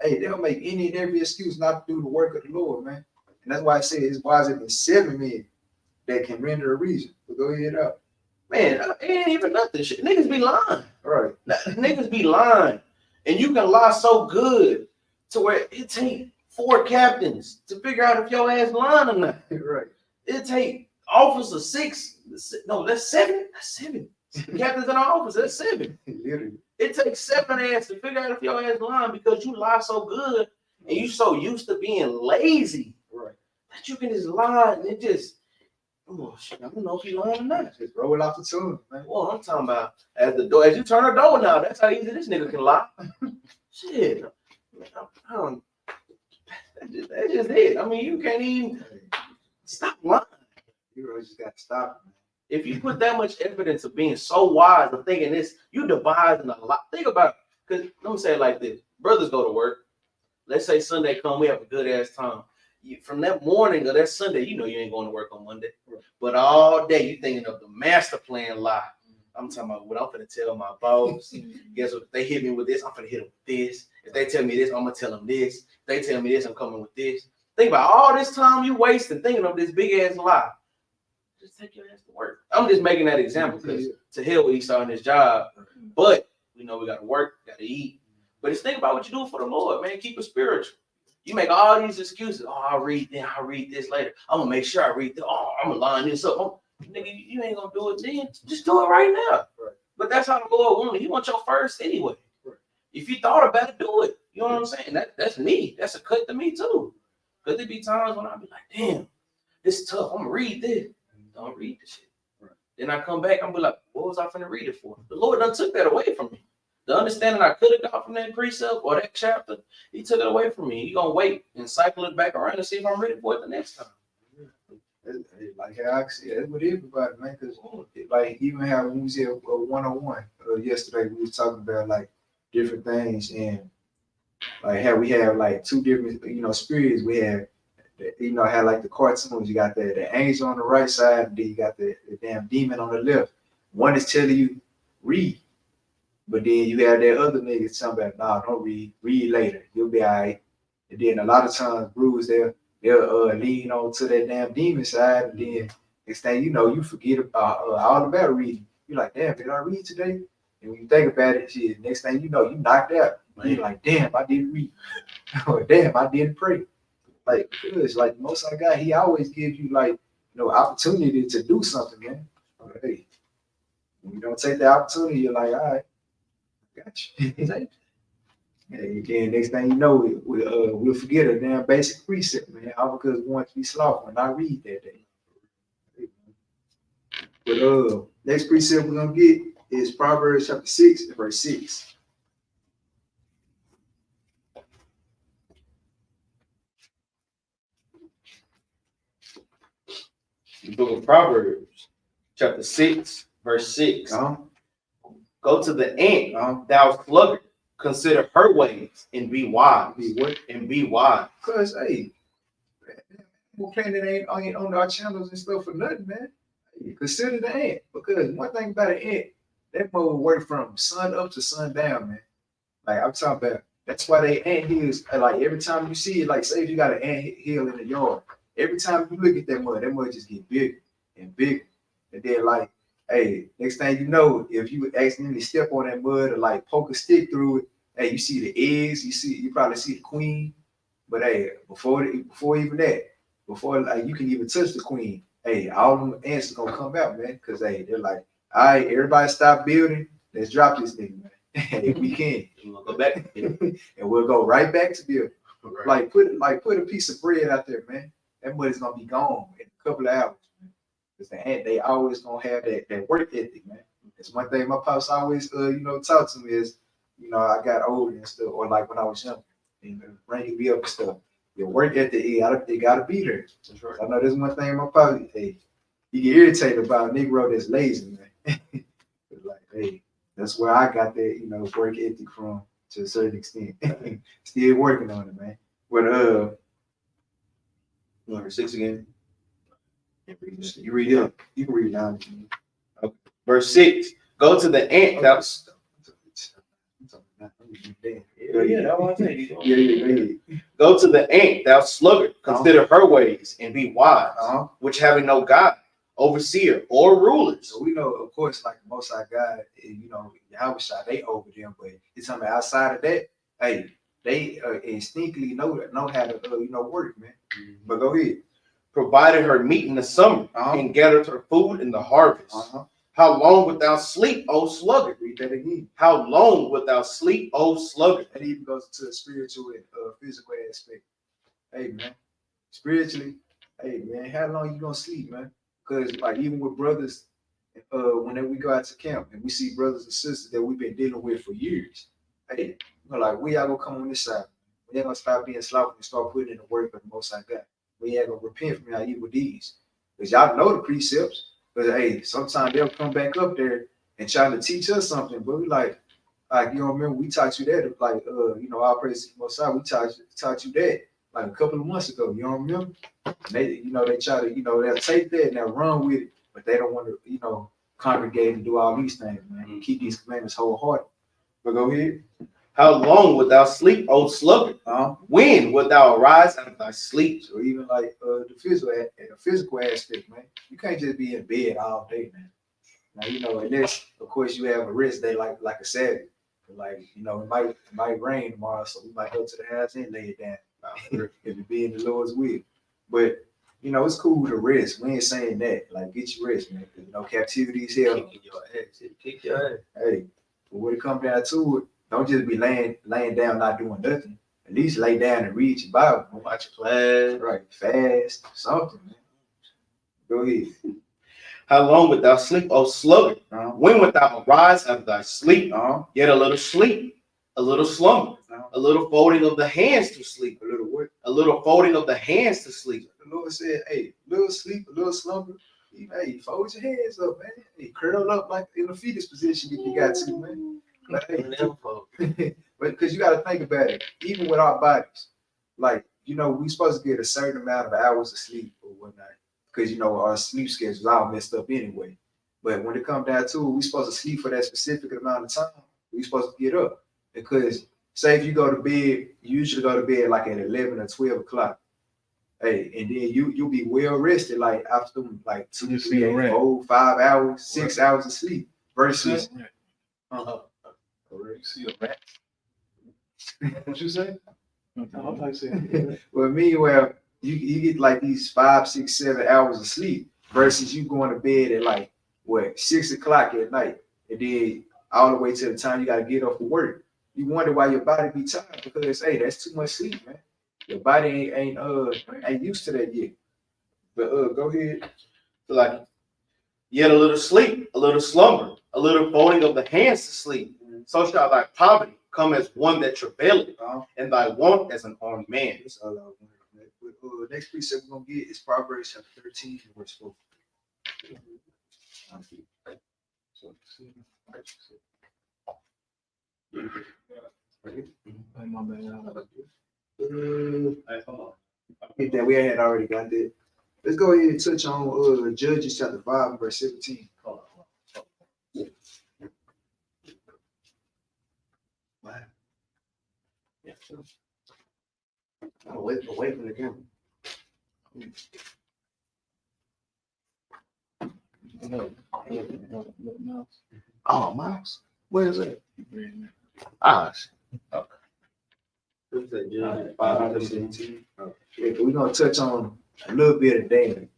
hey, they'll make any and every excuse not to do the work of the Lord, man. And that's why I say it's wiser than 7 men that can render a reason. But go ahead up. Man, it ain't even nothing. Shit. Niggas be lying. Right. Niggas be lying. And you can lie so good to where it take 4 captains to figure out if your ass lying or not. Right. It take officers 6. No, that's 7. That's 7. Captains in our office, that's 7. Literally. It takes 7 ass to figure out if your ass lying because you lie so good and you so used to being lazy. Right. That you can just lie and it just, oh shit, I don't know if you lying or not. Just roll it off the tongue, man. Well, I'm talking about as you turn the door now, that's how easy this nigga can lie. Shit. That's just it. I mean, you can't even stop lying. You really just got to stop, man. If you put that much evidence of being so wise of thinking this, you devising a lot. Think about it. Because let me say it like this. Brothers go to work. Let's say Sunday come, we have a good ass time. From that morning or that Sunday, you know you ain't going to work on Monday. But all day you thinking of the master plan lie. I'm talking about what I'm finna tell my boss. Guess what? If they hit me with this, I'm finna hit them with this. If they tell me this, I'm gonna tell them this. If they tell me this, I'm coming with this. Think about all this time you wasting thinking of this big ass lie. Just take your ass to work. I'm just making that example because to hell with Esau in his job. But we know we gotta work, gotta eat. But just think about what you do for the Lord, man. Keep it spiritual. You make all these excuses. Oh, I'll read this later. I'm gonna make sure I read this. Oh, I'm gonna line this up. Nigga, you ain't gonna do it then. Just do it right now. Right. But that's how the Lord wants it. He wants your first anyway. Right. If you thought about it, do it. You know what I'm saying? That's me. That's a cut to me too. Because there be times when I be like, damn, this is tough. I'm gonna read this. Don't read this shit. Right. Then I come back, I'm be like, what was I finna read it for? The Lord done took that away from me. The understanding I could have got from that precept or that chapter, he took it away from me. He gonna wait and cycle it back around and see if I'm ready for it the next time. Like how I see it with everybody, man. Because like even how when we was here one-on-one yesterday, we was talking about like different things and like how we have like two different spirits. We have how like the cartoons, you got the angel on the right side, and then you got the damn demon on the left. One is telling you read, but then you have that other nigga talking about nah, don't read later, you'll be all right. And then a lot of times brews they'll lean on to that damn demon side, and then next thing you know, you forget about all about reading. You're like, damn, did I read today? And when you think about it, shit, next thing you know, you knocked out. You're like, damn, I didn't read. Or damn, I didn't pray. Like, it's like most I got, he always gives you like, opportunity to do something, man. Hey, when you don't take the opportunity, you're like, all right, got you. And again, next thing you know, we'll forget a damn basic precept, man. All because we want to be slothful and not read that day. But next precept we're gonna get is Proverbs chapter 6 and verse 6. The book of Proverbs, chapter 6, verse 6. Go to the ant, thou sluggard. Consider her ways and be wise. Be what? And be wise. Because, hey, we're playing it ain't on our channels and stuff for nothing, man. Consider the ant. Because one thing about an ant, that mode work from sun up to sun down, man. Like, I'm talking about, that's why they ant hills, like, every time you see it, like, say if you got an ant hill in the yard, every time you look at that mud just get bigger and bigger. And then, like, hey, next thing you know, if you accidentally step on that mud or, like, poke a stick through it, hey, you see the eggs, you probably see the queen, but hey, before even that, before like you can even touch the queen, hey, all them ants are gonna come out, man, because hey, they're like, all right, everybody stop building, let's drop this nigga, man. If we can, we'll go back and we'll go right back to building. Right. Put a piece of bread out there, man. That mud is gonna be gone in a couple of hours, man. Because the ant, they always gonna have that work ethic, man. That's one thing my pops always taught to me is, I got older and stuff, or like when I was young, bringing me up and stuff. Your work ethic, it gotta be there. That's right. I know there's one thing my pops, hey, you get irritated about a Negro that's lazy, man. Like, hey, that's where I got that, work ethic from to a certain extent. Still working on it, man. But number 6 again. You read it. You can read it now. Okay. Verse 6. Go to the ant, thou Go to the ant, thou sluggard, consider her ways and be wise, which having no God, overseer, or rulers. So we know, of course, like the Most High God, Yahweh Shai, they over them, but it's something outside of that. Hey, they instinctively know how to work, man. But go ahead. Provided her meat in the summer and gathered her food in the harvest. How long wilt thou sleep, O sluggard? Read that again. How long wilt thou sleep, O sluggard? That even goes to a spiritual and physical aspect. Hey, man. Spiritually, hey, man, how long you gonna sleep, man? Because, like, even with brothers, whenever we go out to camp and we see brothers and sisters that we've been dealing with for years, hey, we're like, where y'all gonna come on this side? We ain't gonna stop being slothful and start putting in the work of the Most High God. We ain't gonna repent from our evil deeds. Because y'all know the precepts. But hey, sometimes they'll come back up there and try to teach us something. But we like you don't remember we taught you that, like our praise to the Most High, we taught you that like a couple of months ago. You don't remember? And they try to, they'll take that and they'll run with it, but they don't want to, congregate and do all these things, man. Keep these commandments wholehearted. But go ahead. How long wilt thou sleep, O sluggard? When wilt thou arise out of thy sleep? So even like the physical aspect, man, you can't just be in bed all day, man. Now unless of course you have a rest day like a Sabbath. Like it might rain tomorrow, so we might go to the house and lay it down. If it be in the Lord's will. But it's cool to rest. We ain't saying that. Like, get your rest, man. Captivity is hell. Kick your ass. Hey, but when it comes down to it, don't just be laying down not doing nothing. At least lay down and read your Bible. Watch your class. Right. Fast. Something, man. Go ahead. How long wilt thou sleep, O sluggard? When wilt thou arise out of thy sleep? Yet a little sleep, a little slumber, a little folding of the hands to sleep. A little what? A little folding of the hands to sleep. The Lord said, hey, little sleep, a little slumber. Hey, fold your hands up, man. Hey, curl up like in the fetus position if you got to, man. Like, hey, but because you got to think about it, even with our bodies, like, we supposed to get a certain amount of hours of sleep or whatnot. Because our sleep schedule's all messed up anyway. But when it comes down to it, we supposed to sleep for that specific amount of time. We supposed to get up. Because say if you go to bed, you usually go to bed like at 11 or 12 o'clock. Hey, and then you'll be well rested like after like 2, 3, 4, 5 hours, 6 hours of sleep versus See a rat. What you say? well, meanwhile, you get like these 5, 6, 7 hours of sleep versus you going to bed at like 6 o'clock at night, and then all the way to the time you got to get up for work. You wonder why your body be tired because hey, that's too much sleep, man. Your body ain't used to that yet. But go ahead. So like, yet a little sleep, a little slumber, a little folding of the hands to sleep. So shall thy poverty come as one that travaileth, and thy want as an armed man. Next precept we're gonna get is Proverbs chapter 13, verse 4. That we had already got that. Let's go ahead and touch on Judges chapter 5, verse 17. Wow. Yeah. Away from the camera. Oh, mouse. Where is it? Ah, Judges 5, 17. Yeah, we're gonna touch on a little bit of Dan.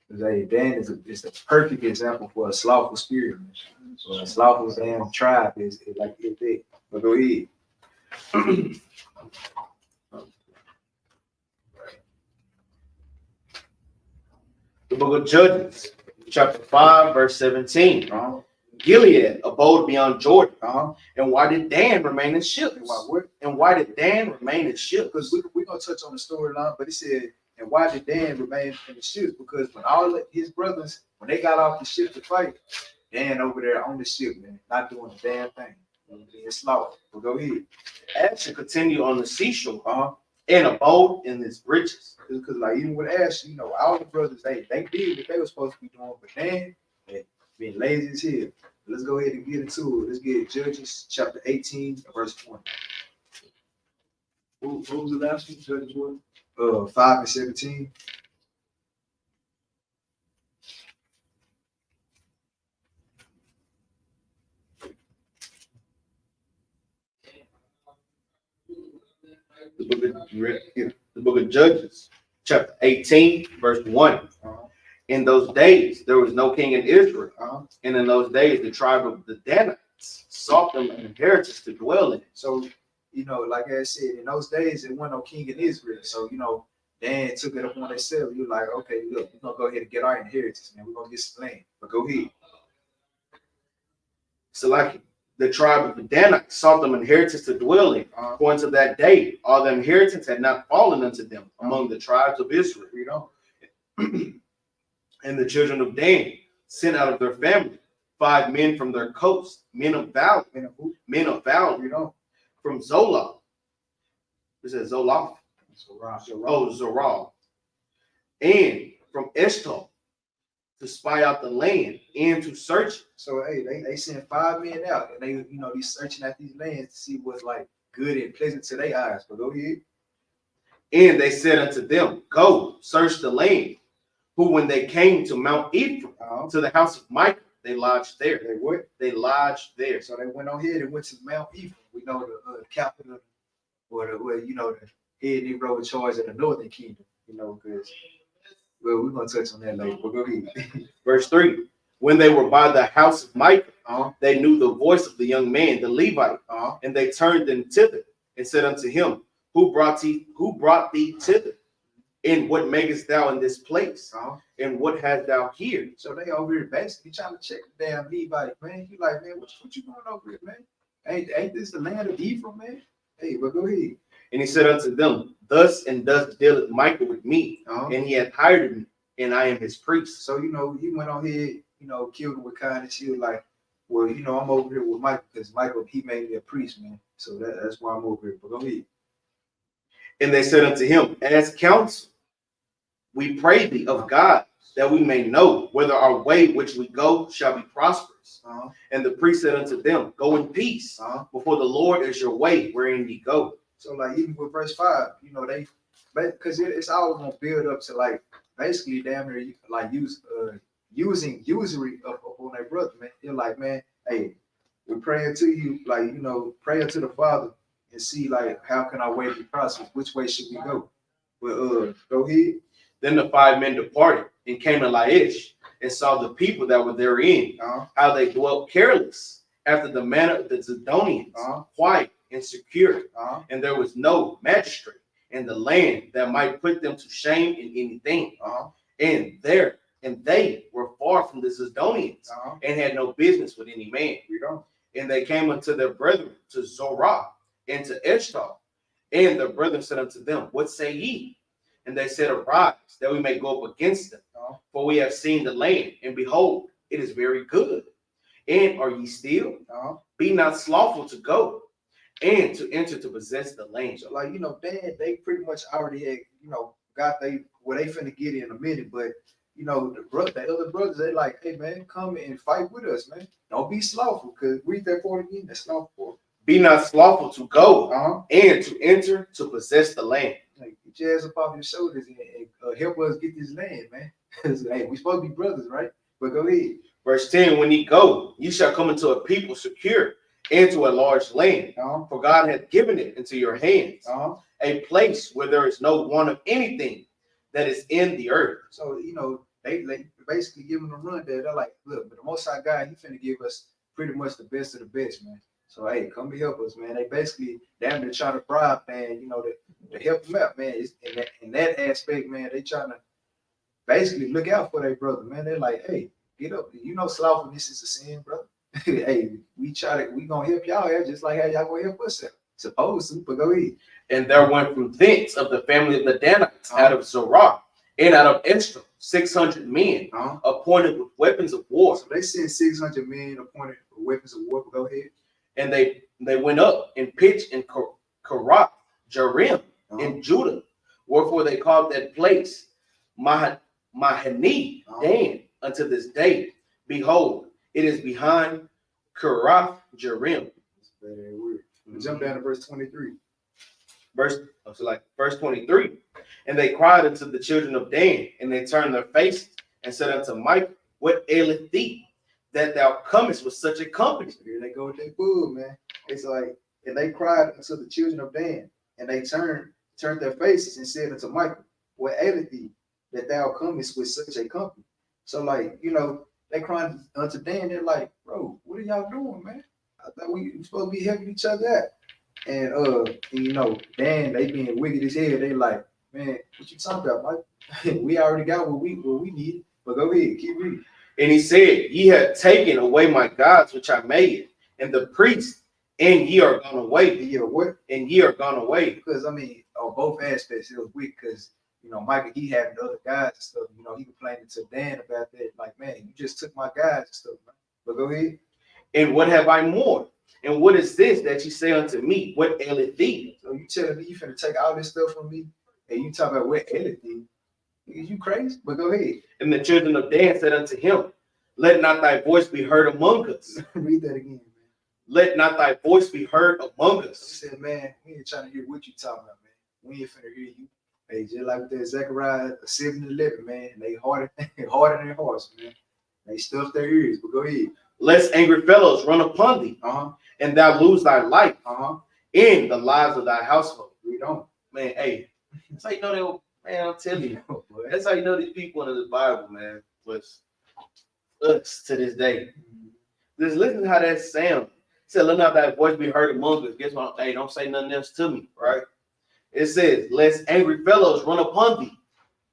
Because Dan is the perfect example for a slothful spirit. So a slothful damn tribe is like it. But go ahead. The book of Judges, chapter 5, verse 17. Gilead abode beyond Jordan. And why did Dan remain in ships? And why did Dan remain in ships? Because we're going to touch on the storyline, but it said, and why did Dan remain in the ships? Because when all his brothers, when they got off the ship to fight, Dan over there on the ship, man, not doing a damn thing. Being slow. But go ahead. Asher continued on the seashore and abode in his bridges. Because like even with Asher, all the brothers, they did what they were supposed to be doing, but Dan being lazy as hell. Let's go ahead and get into it. Let's get Judges chapter 18, verse 20. What was the last one? Judges what? 5 and 17. The book of Judges, chapter 18, verse 1. In those days, there was no king in Israel. And in those days, the tribe of the Danites sought them an inheritance to dwell in. So, like I said, in those days, there wasn't no king in Israel. So, Dan took it upon himself. You're like, okay, look, we're going to go ahead and get our inheritance, man. We're going to get some land. But go ahead. So, like, the tribe of the Danites sought them inheritance to dwell in. For unto that day, all the inheritance had not fallen unto them among the tribes of Israel. We don't. And the children of Dan sent out of their family 5 men from their coast, men of valor, We don't. from Zola. It says Zoloth. So Zoral. And from Eshtal to spy out the land and to search it. So hey, they sent 5 men out, and they they searching at these lands to see what's like good and pleasant to their eyes. But go ahead. And they said unto them, go, search the land. Who, when they came to Mount Ephraim, to the house of Micah, they lodged there. They what? They lodged there. So they went on here and went to Mount Ephraim. We know the capital, or the head Negro in charge of the northern kingdom. Because well, we're gonna touch on that later. But go ahead. Verse 3. When they were by the house of Micah, they knew the voice of the young man, the Levite, and they turned them thither and said unto him, Who brought thee thither? And what makest thou in this place? And what hast thou here? So they over here basically trying to check the damn Levite, man. You like, man, what you going over here, man? Ain't this the land of Ephraim, man? Hey, but go ahead. And he said unto them, Thus and thus dealeth Micah with me, and he hath hired me, and I am his priest. So he went on here, killed him with kindness. He was like, well, I'm over here with Michael because Michael, he made me a priest, man. So that's why I'm over here. But go ahead. And they said unto him, As counsel, we pray thee of God, that we may know whether our way which we go shall be prosperous. And the priest said unto them, Go in peace, before the Lord is your way wherein ye go. So like even with verse 5, they because it's always gonna build up to like basically damn near like using usury up on their brother, man. They're like, man, hey, we're praying to you, like praying to the Father and see like how can our way be prosperous? Which way should we go? Well, go ahead. Then the 5 men departed and came to Laish and saw the people that were therein, how they dwelt careless after the manner of the Zidonians, quiet and secure, and there was no magistrate in the land that might put them to shame in anything. And they were far from the Zidonians and had no business with any man. And they came unto their brethren to Zorah and to Eshtal, and the brethren said unto them, What say ye? And they said, Arise, that we may go up against them. For we have seen the land, and behold, it is very good. And are ye still? Be not slothful to go, and to enter to possess the land. So like, they pretty much already had, got they finna get in a minute, but the other brothers, they like, hey man, come and fight with us, man. Don't be slothful, because read that part again, that's slothful. Be not slothful to go, and to enter to possess the land. Like, get your ass up off your shoulders and help us get this land, man. Hey, we supposed to be brothers, right? But go ahead. Verse 10, when ye go, ye shall come into a people secure, into a large land, for God hath given it into your hands, a place where there is no want of anything that is in the earth. So, they basically give them a run there. They're like, look, but the Most High God, he finna give us pretty much the best of the best, man. So, hey, come and help us, man. They basically damn near trying to bribe, man, to help them out, man. In that aspect, man, they trying to basically look out for their brother, man. They're like, hey, get up. Slothfulness is a sin, brother. Hey, we gonna help y'all out just like how y'all gonna help us out. Supposed to, but go ahead. And there went from thence of the family of the Danites out of Zorah and out of Eshtal 600 men appointed with weapons of war. So they sent 600 men appointed with weapons of war. Go ahead. And they went up and pitched in Karath Jerim in Judah, wherefore they called that place Mahani Dan unto this day. Behold, it is behind Karath Jerim. That's very weird. Jump down to verse 23. Verse 23. And they cried unto the children of Dan, and they turned their faces and said unto Micah, What aileth thee, that thou comest with such a company? So here they go with their bull, man. It's like, and they cried unto the children of Dan, and they turned their faces and said unto Micah, What aileth thee, that thou comest with such a company? So like, they cried unto Dan. They're like, bro, what are y'all doing, man? I thought we supposed to be helping each other out. And Dan, they being wicked as hell. They like, man, what you talking about, Mike? We already got what we need. But go ahead, keep reading. And he said, Ye have taken away my gods which I made, and the priests, and ye are gone away. Yeah, what? And ye are gone away. Because I mean, on both aspects, it was weak. Because you know, Michael, he having the other guys and stuff. You know, he complaining to Dan about that. Like, man, you just took my guys and stuff, man. But go ahead. And what have I more? And what is this that you say unto me? What aileth thee? So you telling me you finna take all this stuff from me, and you talk about what aileth thee? Is you crazy? But go ahead. And the children of Dan said unto him, let not thy voice be heard among us. Read that again, man. Let not thy voice be heard among He us. said, man, we ain't trying to hear what you talking about, man. We ain't finna hear you. Hey, just like that Zechariah 7:11, man. They harder than their hearts, man. They stuff their ears. But go ahead. Lest angry fellows run upon thee, and thou lose thy life in the lives of thy household. We don't. Man, hey, that's how you know they were, man, I'm telling you. That's how you know these people in the Bible, man, was us to this day. Just listen to how that sounds. It said, let not thy voice be heard among us. Guess what? Hey, don't say nothing else to me, right? It says, lest angry fellows run upon thee.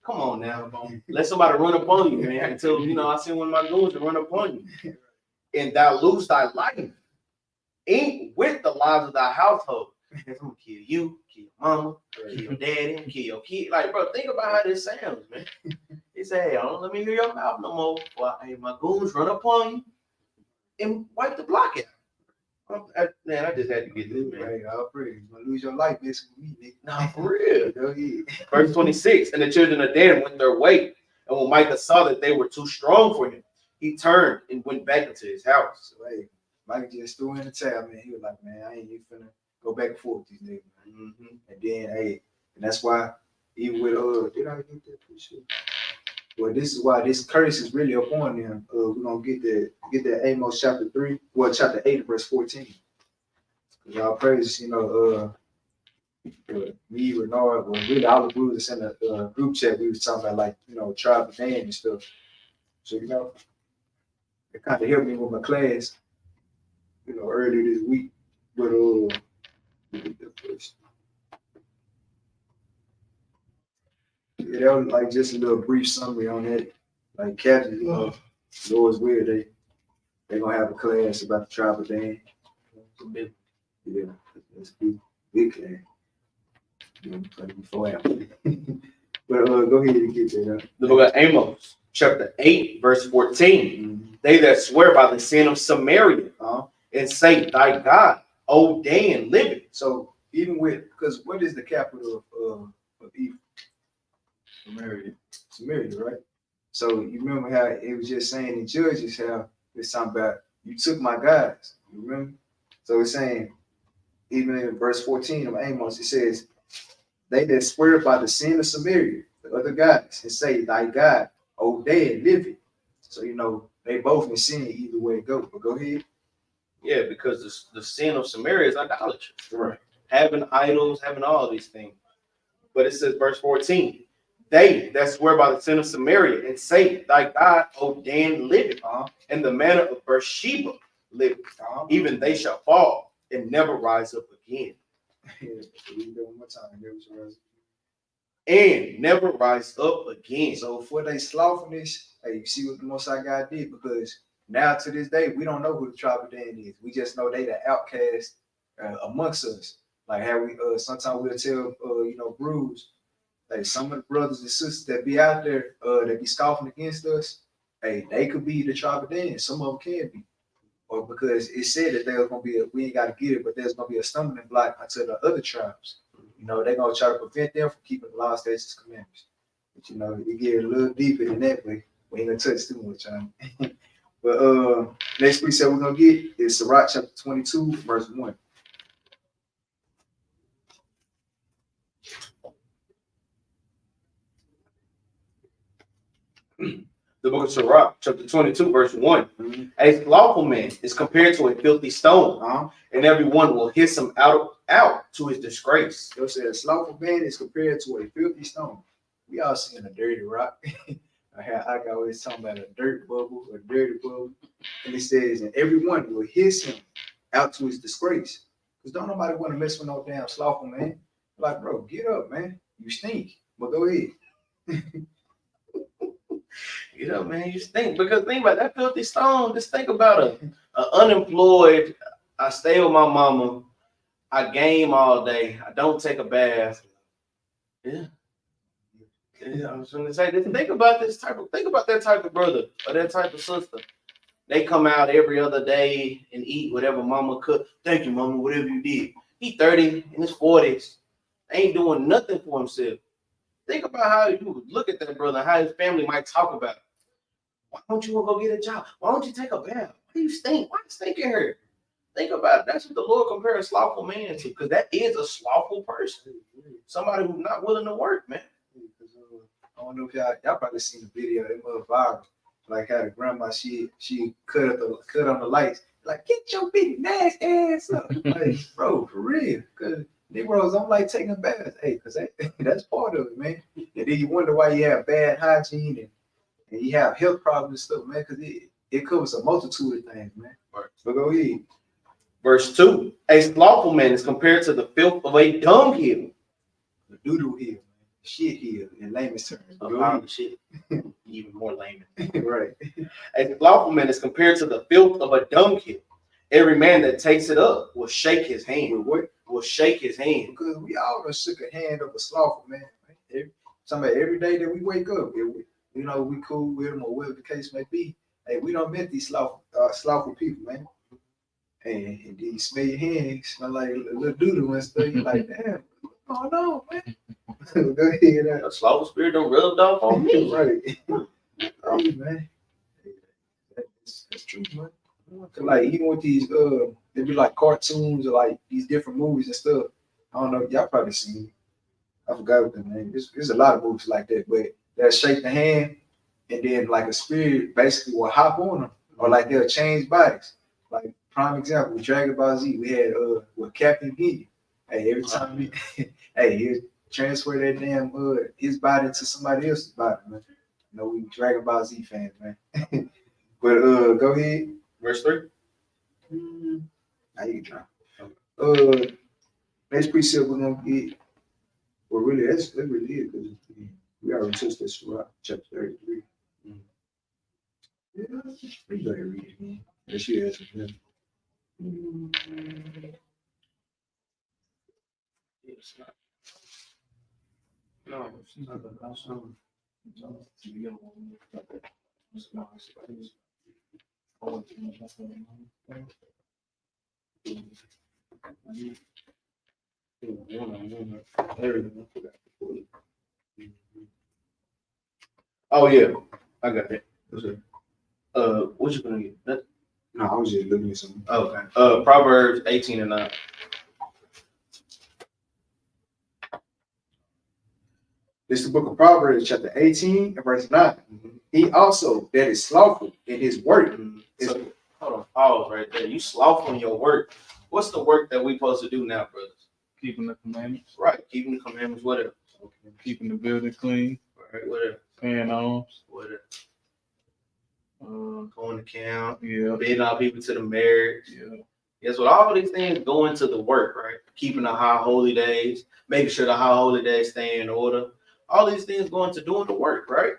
Come on now. Let somebody run upon you, man. Until, you know, I seen one of my goons to run upon you. And thou lose thy life. Ain't with the lives of thy household. I'm gonna kill you, kill your mama, kill your daddy, kill your kid. Like, bro, think about how this sounds, man. He said, hey, don't let me hear your mouth no more. Well, hey, my goons run upon you and wipe the block out. Man, I just had to get this, man. Hey, I'll pray. You're gonna lose your life messing with me, nigga. Nah, for real. Go ahead. Verse 26, and the children of Dan went their way. And when Micah saw that they were too strong for him, he turned and went back into his house. So, hey, Mike just threw in the towel, man. He was like, man, I ain't even finna go back and forth with these niggas, man. And then, hey, and that's why, even with, did I get that picture? Well, this is why this curse is really upon them. We're gonna get that Amos chapter 3, well, chapter 8, verse 14. Y'all praise, you know, me, Renard, well, really all the brothers in the group chat, we was talking about, like, you know, tribe of Dan and stuff. So, you know, it kind of helped me with my class, you know, earlier this week. But let me get that first. Yeah, that was like just a little brief summary on that. Like Capt, you know, Lord's will, they gonna have a class about the tribe of Dan. Yeah, that's big class. Yeah, before after. But go ahead and get that. The book of Amos, chapter 8, verse 14. They that swear by the sin of Samaria and say, thy God, O Dan, liveth. So even with, because what is the capital of Ephraim? Samaria, right? So you remember how it was just saying in Judges how it's talking about you took my guys. You remember? So it's saying, even in verse 14 of Amos, it says, they that swear by the sin of Samaria, the other gods, and say, thy God, O Dan, liveth. So you know they both in sin either way it goes. But go ahead. Yeah, because the sin of Samaria is idolatry. Right. Having idols, having all these things. But it says, verse 14, they that swear by the sin of Samaria and say, thy God, O Dan, liveth, and the manner of Beersheba liveth, even they shall fall and never rise up again. One more time. And never rise up again. So for they slothfulness, hey, you see what the Most High God did, because now to this day we don't know who the tribe of Dan is. We just know they the outcast amongst us. Like how we sometimes we'll tell you know, Bruce, like some of the brothers and sisters that be out there that be scoffing against us, hey, they could be the tribe of Dan. Some of them can be. Or because it said that there's gonna be we ain't gotta get it, but there's gonna be a stumbling block unto the other tribes. You know, they're gonna try to prevent them from keeping the law, statutes, commandments. But you know, it get a little deeper than that, but we ain't gonna touch too much on it. But next precept we're gonna get is Sirach chapter 22, verse 1. The book of Sirach, chapter 22, verse 1. A slothful man is compared to a filthy stone, and everyone will hiss him out to his disgrace. You'll say a slothful man is compared to a filthy stone. We all seeing a dirty rock. I always talking about a dirt bubble, a dirty bubble. And it says, and everyone will hiss him out to his disgrace. Because don't nobody want to mess with no damn slothful man. Like, bro, get up, man. You stink. But go ahead. You know, man, you stink. Because think about that filthy stone. Just think about an unemployed I stay with my mama. I game all day. I don't take a bath. Yeah. I was going to say, think about that type of brother or that type of sister. They come out every other day and eat whatever mama cooked. Thank you, mama, whatever you did. He 30 in his 40s, ain't doing nothing for himself. Think about how you would look at that brother, how his family might talk about it. Why don't you go get a job? Why don't you take a bath? Why do you stink? Why you stinking here? Think about it. That's what the Lord compares a slothful man to, because that is a slothful person. Somebody who's not willing to work, man. I don't know if y'all probably seen the video. It was viral. Like how the grandma she cut on the lights. Like, get your big nasty ass up. Like, bro, for real. Cause Negroes don't like taking baths. Hey, cause that's part of it, man. And then you wonder why you have bad hygiene and you have health problems and stuff, man. Cause it covers a multitude of things, man. Right. But go ahead. Verse 2, a slothful man is compared to the filth of a dunghill. The doodle hill, shit hill in layman's terms. A pile of shit. Even more lame. Right. A slothful man is compared to the filth of a dunghill. Every man that takes it up will shake his hand. With what? Will shake his hand. Because we all done shook a hand of a slothful man. Right? Every day that we wake up, we cool with them or whatever the case may be. Hey, we don't met these slothful people, man. And then you smell your hands, smell like a little doodle and stuff. You're like, damn, what's going on, man? Go ahead. A slothful spirit don't rub off on me. Right. Oh, man. That's true, man. Like, even with these, they be like cartoons or like these different movies and stuff. I don't know, y'all probably seen it. I forgot what the name. There's a lot of movies like that, but they'll shake the hand and then like a spirit basically will hop on them or like they'll change bodies. Like, prime example, with Dragon Ball Z, we had with Capt. Hey, every time he transfer that damn his body to somebody else's body, man. You know, we Dragon Ball Z fans, man. But go ahead. Verse 3. Now you try. Next precept we're gonna get. Well, really, that's really it because we already touched this throughout chapter 33. Yeah, we go ahead and read it again. That shit has some. No, it's not the last one. Oh yeah, I got it. What you gonna get? No, I was just looking at something. Okay. Proverbs 18:9. This is the book of Proverbs, chapter 18 and verse 9. He also that is slothful in his work. So, hold on, pause right there. You slothful in your work. What's the work that we supposed to do now, brothers? Keeping the commandments. Right, keeping the commandments, whatever. Keeping the building clean. Right, whatever. Paying alms. Whatever. Going to camp. Yeah. Bidding all people to the marriage. Yeah. Guess what? All these things go into the work, right? Keeping the high holy days, making sure the high holy days stay in order. All these things go into doing the work, right?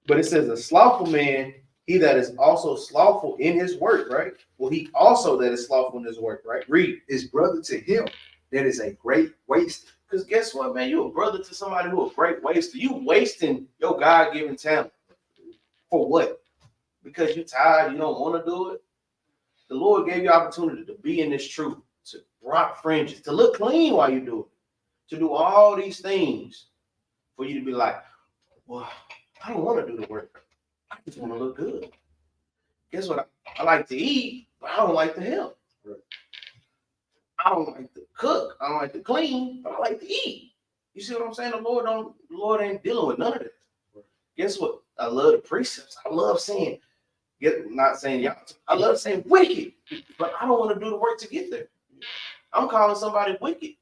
But it says a slothful man, he that is also slothful in his work, right? Well, he also that is slothful in his work, right? Read. His brother to him that is a great waste. Because guess what, man? You a brother to somebody who a great waster. You wasting your God-given talent. For what? Because you're tired, you don't want to do it. The Lord gave you opportunity to be in this truth, to rock fringes, to look clean while you do it, to do all these things for you to be like, well, I don't want to do the work. I just want to look good. Guess what? I like to eat, but I don't like to help. Right. I don't like to cook. I don't like to clean, but I like to eat. You see what I'm saying? The Lord ain't dealing with none of that. Right. Guess what? I love the precepts. I love saying, not saying y'all. I love saying wicked, but I don't want to do the work to get there. I'm calling somebody wicked,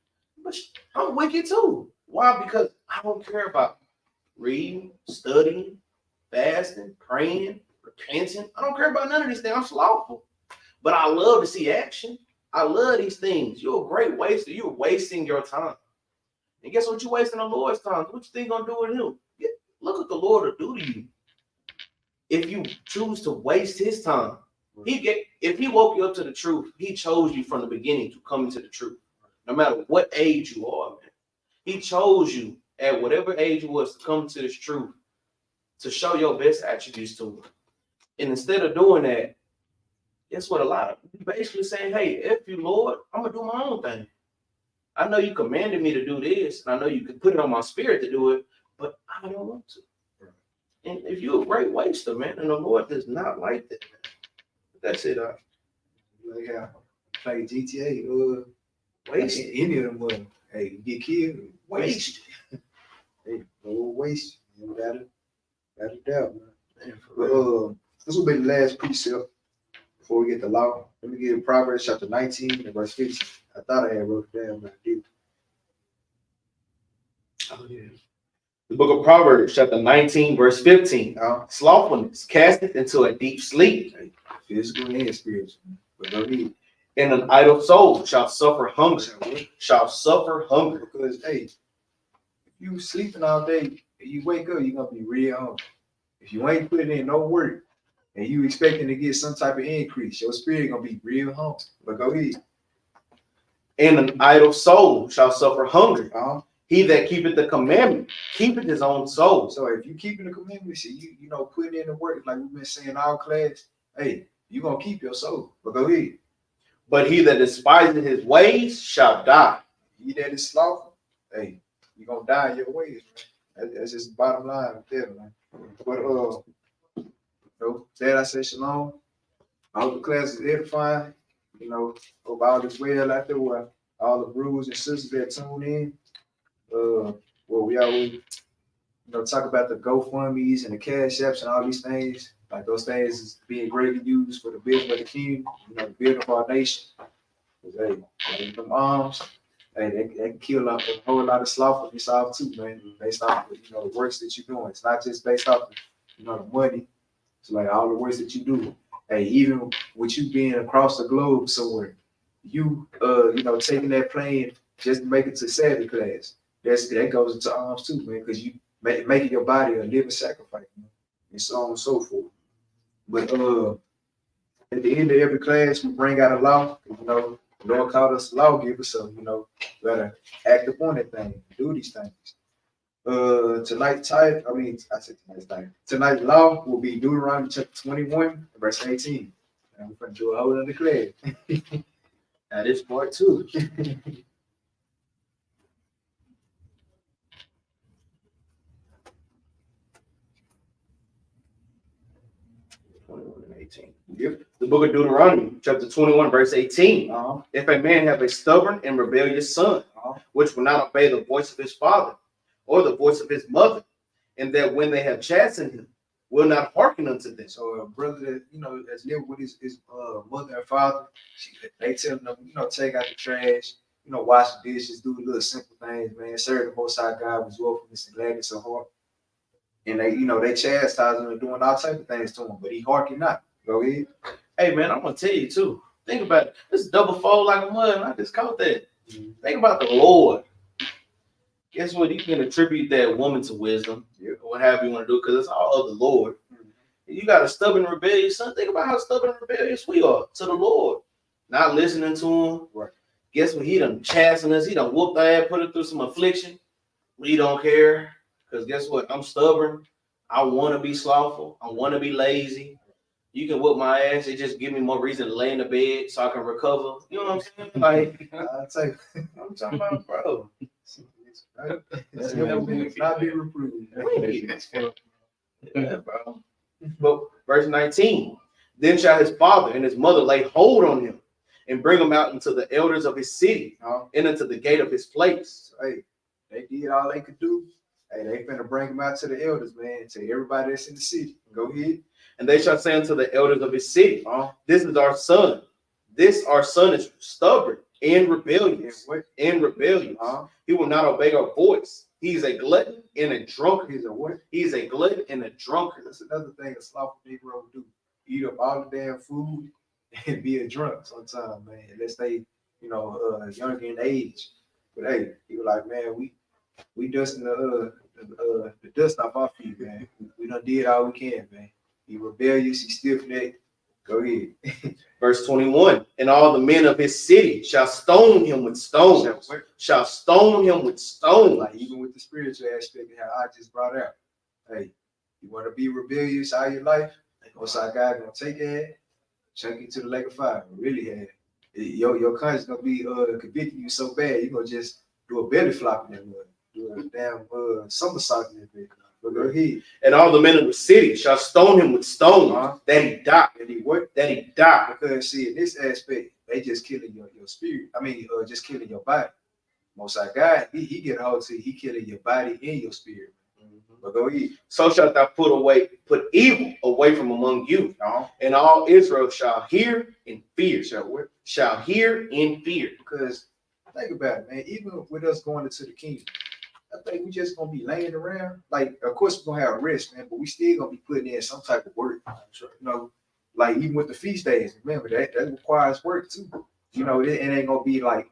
but I'm wicked too. Why? Because I don't care about reading, studying, fasting, praying, repenting. I don't care about none of these things. I'm slothful, but I love to see action. I love these things. You're a great waster. You're wasting your time. And guess what? You're wasting the Lord's time. What you think gonna do with him? Look what the Lord will do to you. If you choose to waste his time, if if he woke you up to the truth, he chose you from the beginning to come into the truth. No matter what age you are, man. He chose you at whatever age you was to come to this truth, to show your best attributes to him. And instead of doing that, guess what? A lot of people basically saying, hey, F you, Lord, I'm gonna do my own thing. I know you commanded me to do this, and I know you could put it on my spirit to do it, but I don't want to. And if you're a great waster, man, and the Lord does not like that, man. That's it. Like how play GTA, Waste. any of them, hey, you get killed, Waste. Hey, no waste. You gotta doubt, man. Man, for But real. this will be the last precept before we get the law. Let me get Proverbs chapter 19 and verse 15. I thought I had wrote it down, but I didn't. Oh, yeah. The book of Proverbs, chapter 19, verse 15. Slothfulness casteth into a deep sleep, Physical and spiritual. But go ahead. and an idle soul shall suffer hunger. Shall suffer hunger. Because, hey, if you sleeping all day and you wake up, you're going to be real hungry. If you ain't putting in no work and you expecting to get some type of increase, your spirit going to be real hungry. But go ahead. And an idle soul shall suffer hunger. Uh-huh. He that keepeth the commandment keepeth his own soul. So if you keeping the commandments and you know, putting in the work, like we've been saying all class, hey, you're going to keep your soul. But go ahead. But he that despiseth his ways shall die. You that is slothful, hey, you're going to die in your ways, man. That's just the bottom line right there, man. But, Dad, I say shalom. I hope the class is edifying. You know, hope all is well out there with all the brothers and sisters that tune in. Well, we always, talk about the GoFundMe's and the Cash Apps and all these things. Like those things is being greatly used for the building of the kingdom, the building of our nation. Because, hey, them arms, hey, they can kill a whole lot of slothfulness off too, man. Based off of, the works that you're doing. It's not just based off of, the money. It's like all the works that you do. Hey, even with you being across the globe somewhere, you taking that plane just to make it to Sabbath class. That goes into arms too, man, because you making your body a living sacrifice, man, and so on and so forth. But at the end of every class, we bring out a law. The Lord called us lawgivers, so we gotta act upon that thing, do these things. Tonight's law will be Deuteronomy chapter 21, verse 18. And we're gonna do a whole other class. That is part 2. 21 and 18. Yep. The book of Deuteronomy, chapter 21, verse 18. If a man have a stubborn and rebellious son, which will not obey the voice of his father or the voice of his mother, and that when they have chastened him, will not hearken unto them. So a brother that that's living with his mother and father, they tell him take out the trash, wash the dishes, do little simple things, man. Serve the Most High God with joyfulness and gladness of heart. And they chastise him and doing all type of things to him, but he hearken not. Go ahead. Hey man, I'm gonna tell you too. Think about it. This is double fold like a mud, and I just caught that. Think about the Lord. Guess what? You can attribute that woman to wisdom, or whatever you want to do, because it's all of the Lord. You got a stubborn, rebellious son. Think about how stubborn and rebellious we are to the Lord. Not listening to him. Right. Guess what? He done chastened us. He done whooped our ass, put it through some affliction. We don't care. Because guess what? I'm stubborn. I want to be slothful. I want to be lazy. You can whoop my ass. It just give me more reason to lay in the bed so I can recover. You know what I'm saying? Like, I'll take. I'm talking about, bro. That's not be reproved. Yeah, bro. But verse 19, then shall his father and his mother lay hold on him and bring him out into the elders of his city and into the gate of his place. So, hey, they did all they could do. Hey, they finna bring him out to the elders, man, to everybody that's in the city. Go ahead. And they shall say unto the elders of his city, this is our son. This our son is stubborn and rebellious. He will not obey our voice. He's a glutton and a drunkard. He's a what? He's a glutton and a drunkard. That's another thing a slothful Negro would do. Eat up all the damn food and be a drunk sometimes, man. Unless they, younger in age. But hey, he was like, man, we dusting the dust off our feet, man. We done did all we can, man. He rebellious, he stiff-necked, Go ahead. Verse 21. And all the men of his city shall stone him with stones. Shall stone him with stones. Like even with the spiritual aspect of how I just brought out. Hey, you want to be rebellious all your life? What's our God gonna take it? Chunk you to the lake of fire. Really had. Your conscience gonna be convicting you so bad, you're gonna just do a belly flop in that mud. Do a damn somersault in that bit. But go ahead. And all the men of the city shall stone him with stones, that he die. And he what? That he die. Because see, in this aspect, they just killing your spirit. I mean, just killing your body. Most High God, he get a hold to you, he killing your body and your spirit. But go ahead. So shalt thou put evil away from among you, and all Israel shall hear in fear. Shall what? Shall hear in fear. Because think about it, man. Even with us going into the kingdom, I think we just gonna be laying around. Like, of course, we're gonna have rest, man, but we still gonna be putting in some type of work. You know, like even with the feast days, remember that requires work too. You know, it ain't gonna be like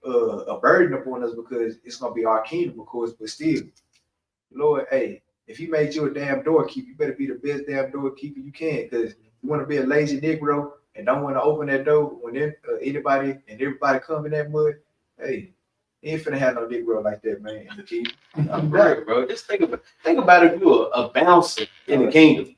a burden upon us because it's gonna be our kingdom, of course, but still, Lord, hey, if he made you a damn doorkeeper, you better be the best damn doorkeeper you can. Because you want to be a lazy Negro and don't want to open that door when anybody and everybody come in that mud, hey, you ain't finna have no Negro like that, man, in the kingdom. I'm right, bro. Just think about if you're a bouncer in the kingdom.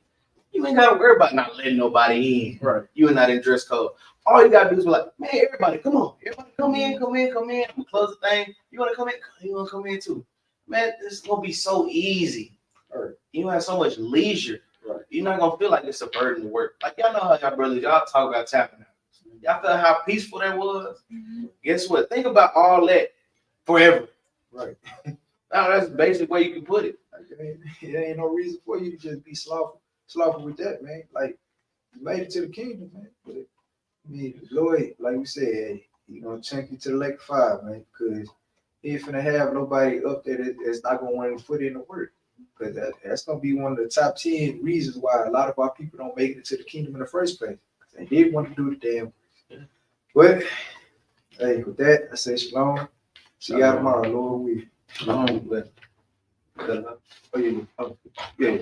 You ain't gotta worry about not letting nobody in. Right. You are not in dress code. All you gotta do is be like, man, everybody, come on. Everybody come in. I'm close the thing. You wanna come in? You wanna come in too. Man, this is gonna be so easy. Right. You have so much leisure. Right. You're not gonna feel like it's a burden to work. Like y'all know how y'all brothers, y'all talk about tapping out. Y'all feel how peaceful that was. Guess what? Think about all that forever. Right. Now that's the basic way you can put it. It ain't no reason for you to just be slothful with that, man. Like, you made it to the kingdom, man. But I mean, Lord, like we said, hey, you gonna chunk you to the lake of fire, man, because he ain't finna have nobody up there that's not gonna want to put in the work. Because that's gonna be one of the top 10 reasons why a lot of our people don't make it to the kingdom in the first place. They did want to do the damn work. But hey, with that, I say shalom. See y'all tomorrow, Lord. We. Oh yeah. Oh yeah.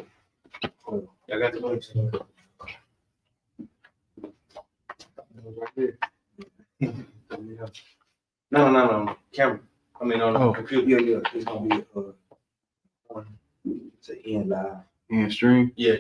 Oh, Y'all got the voice. right there. No. Camera. I mean, on the computer. Yeah. It's gonna be to end live. And stream. Yeah.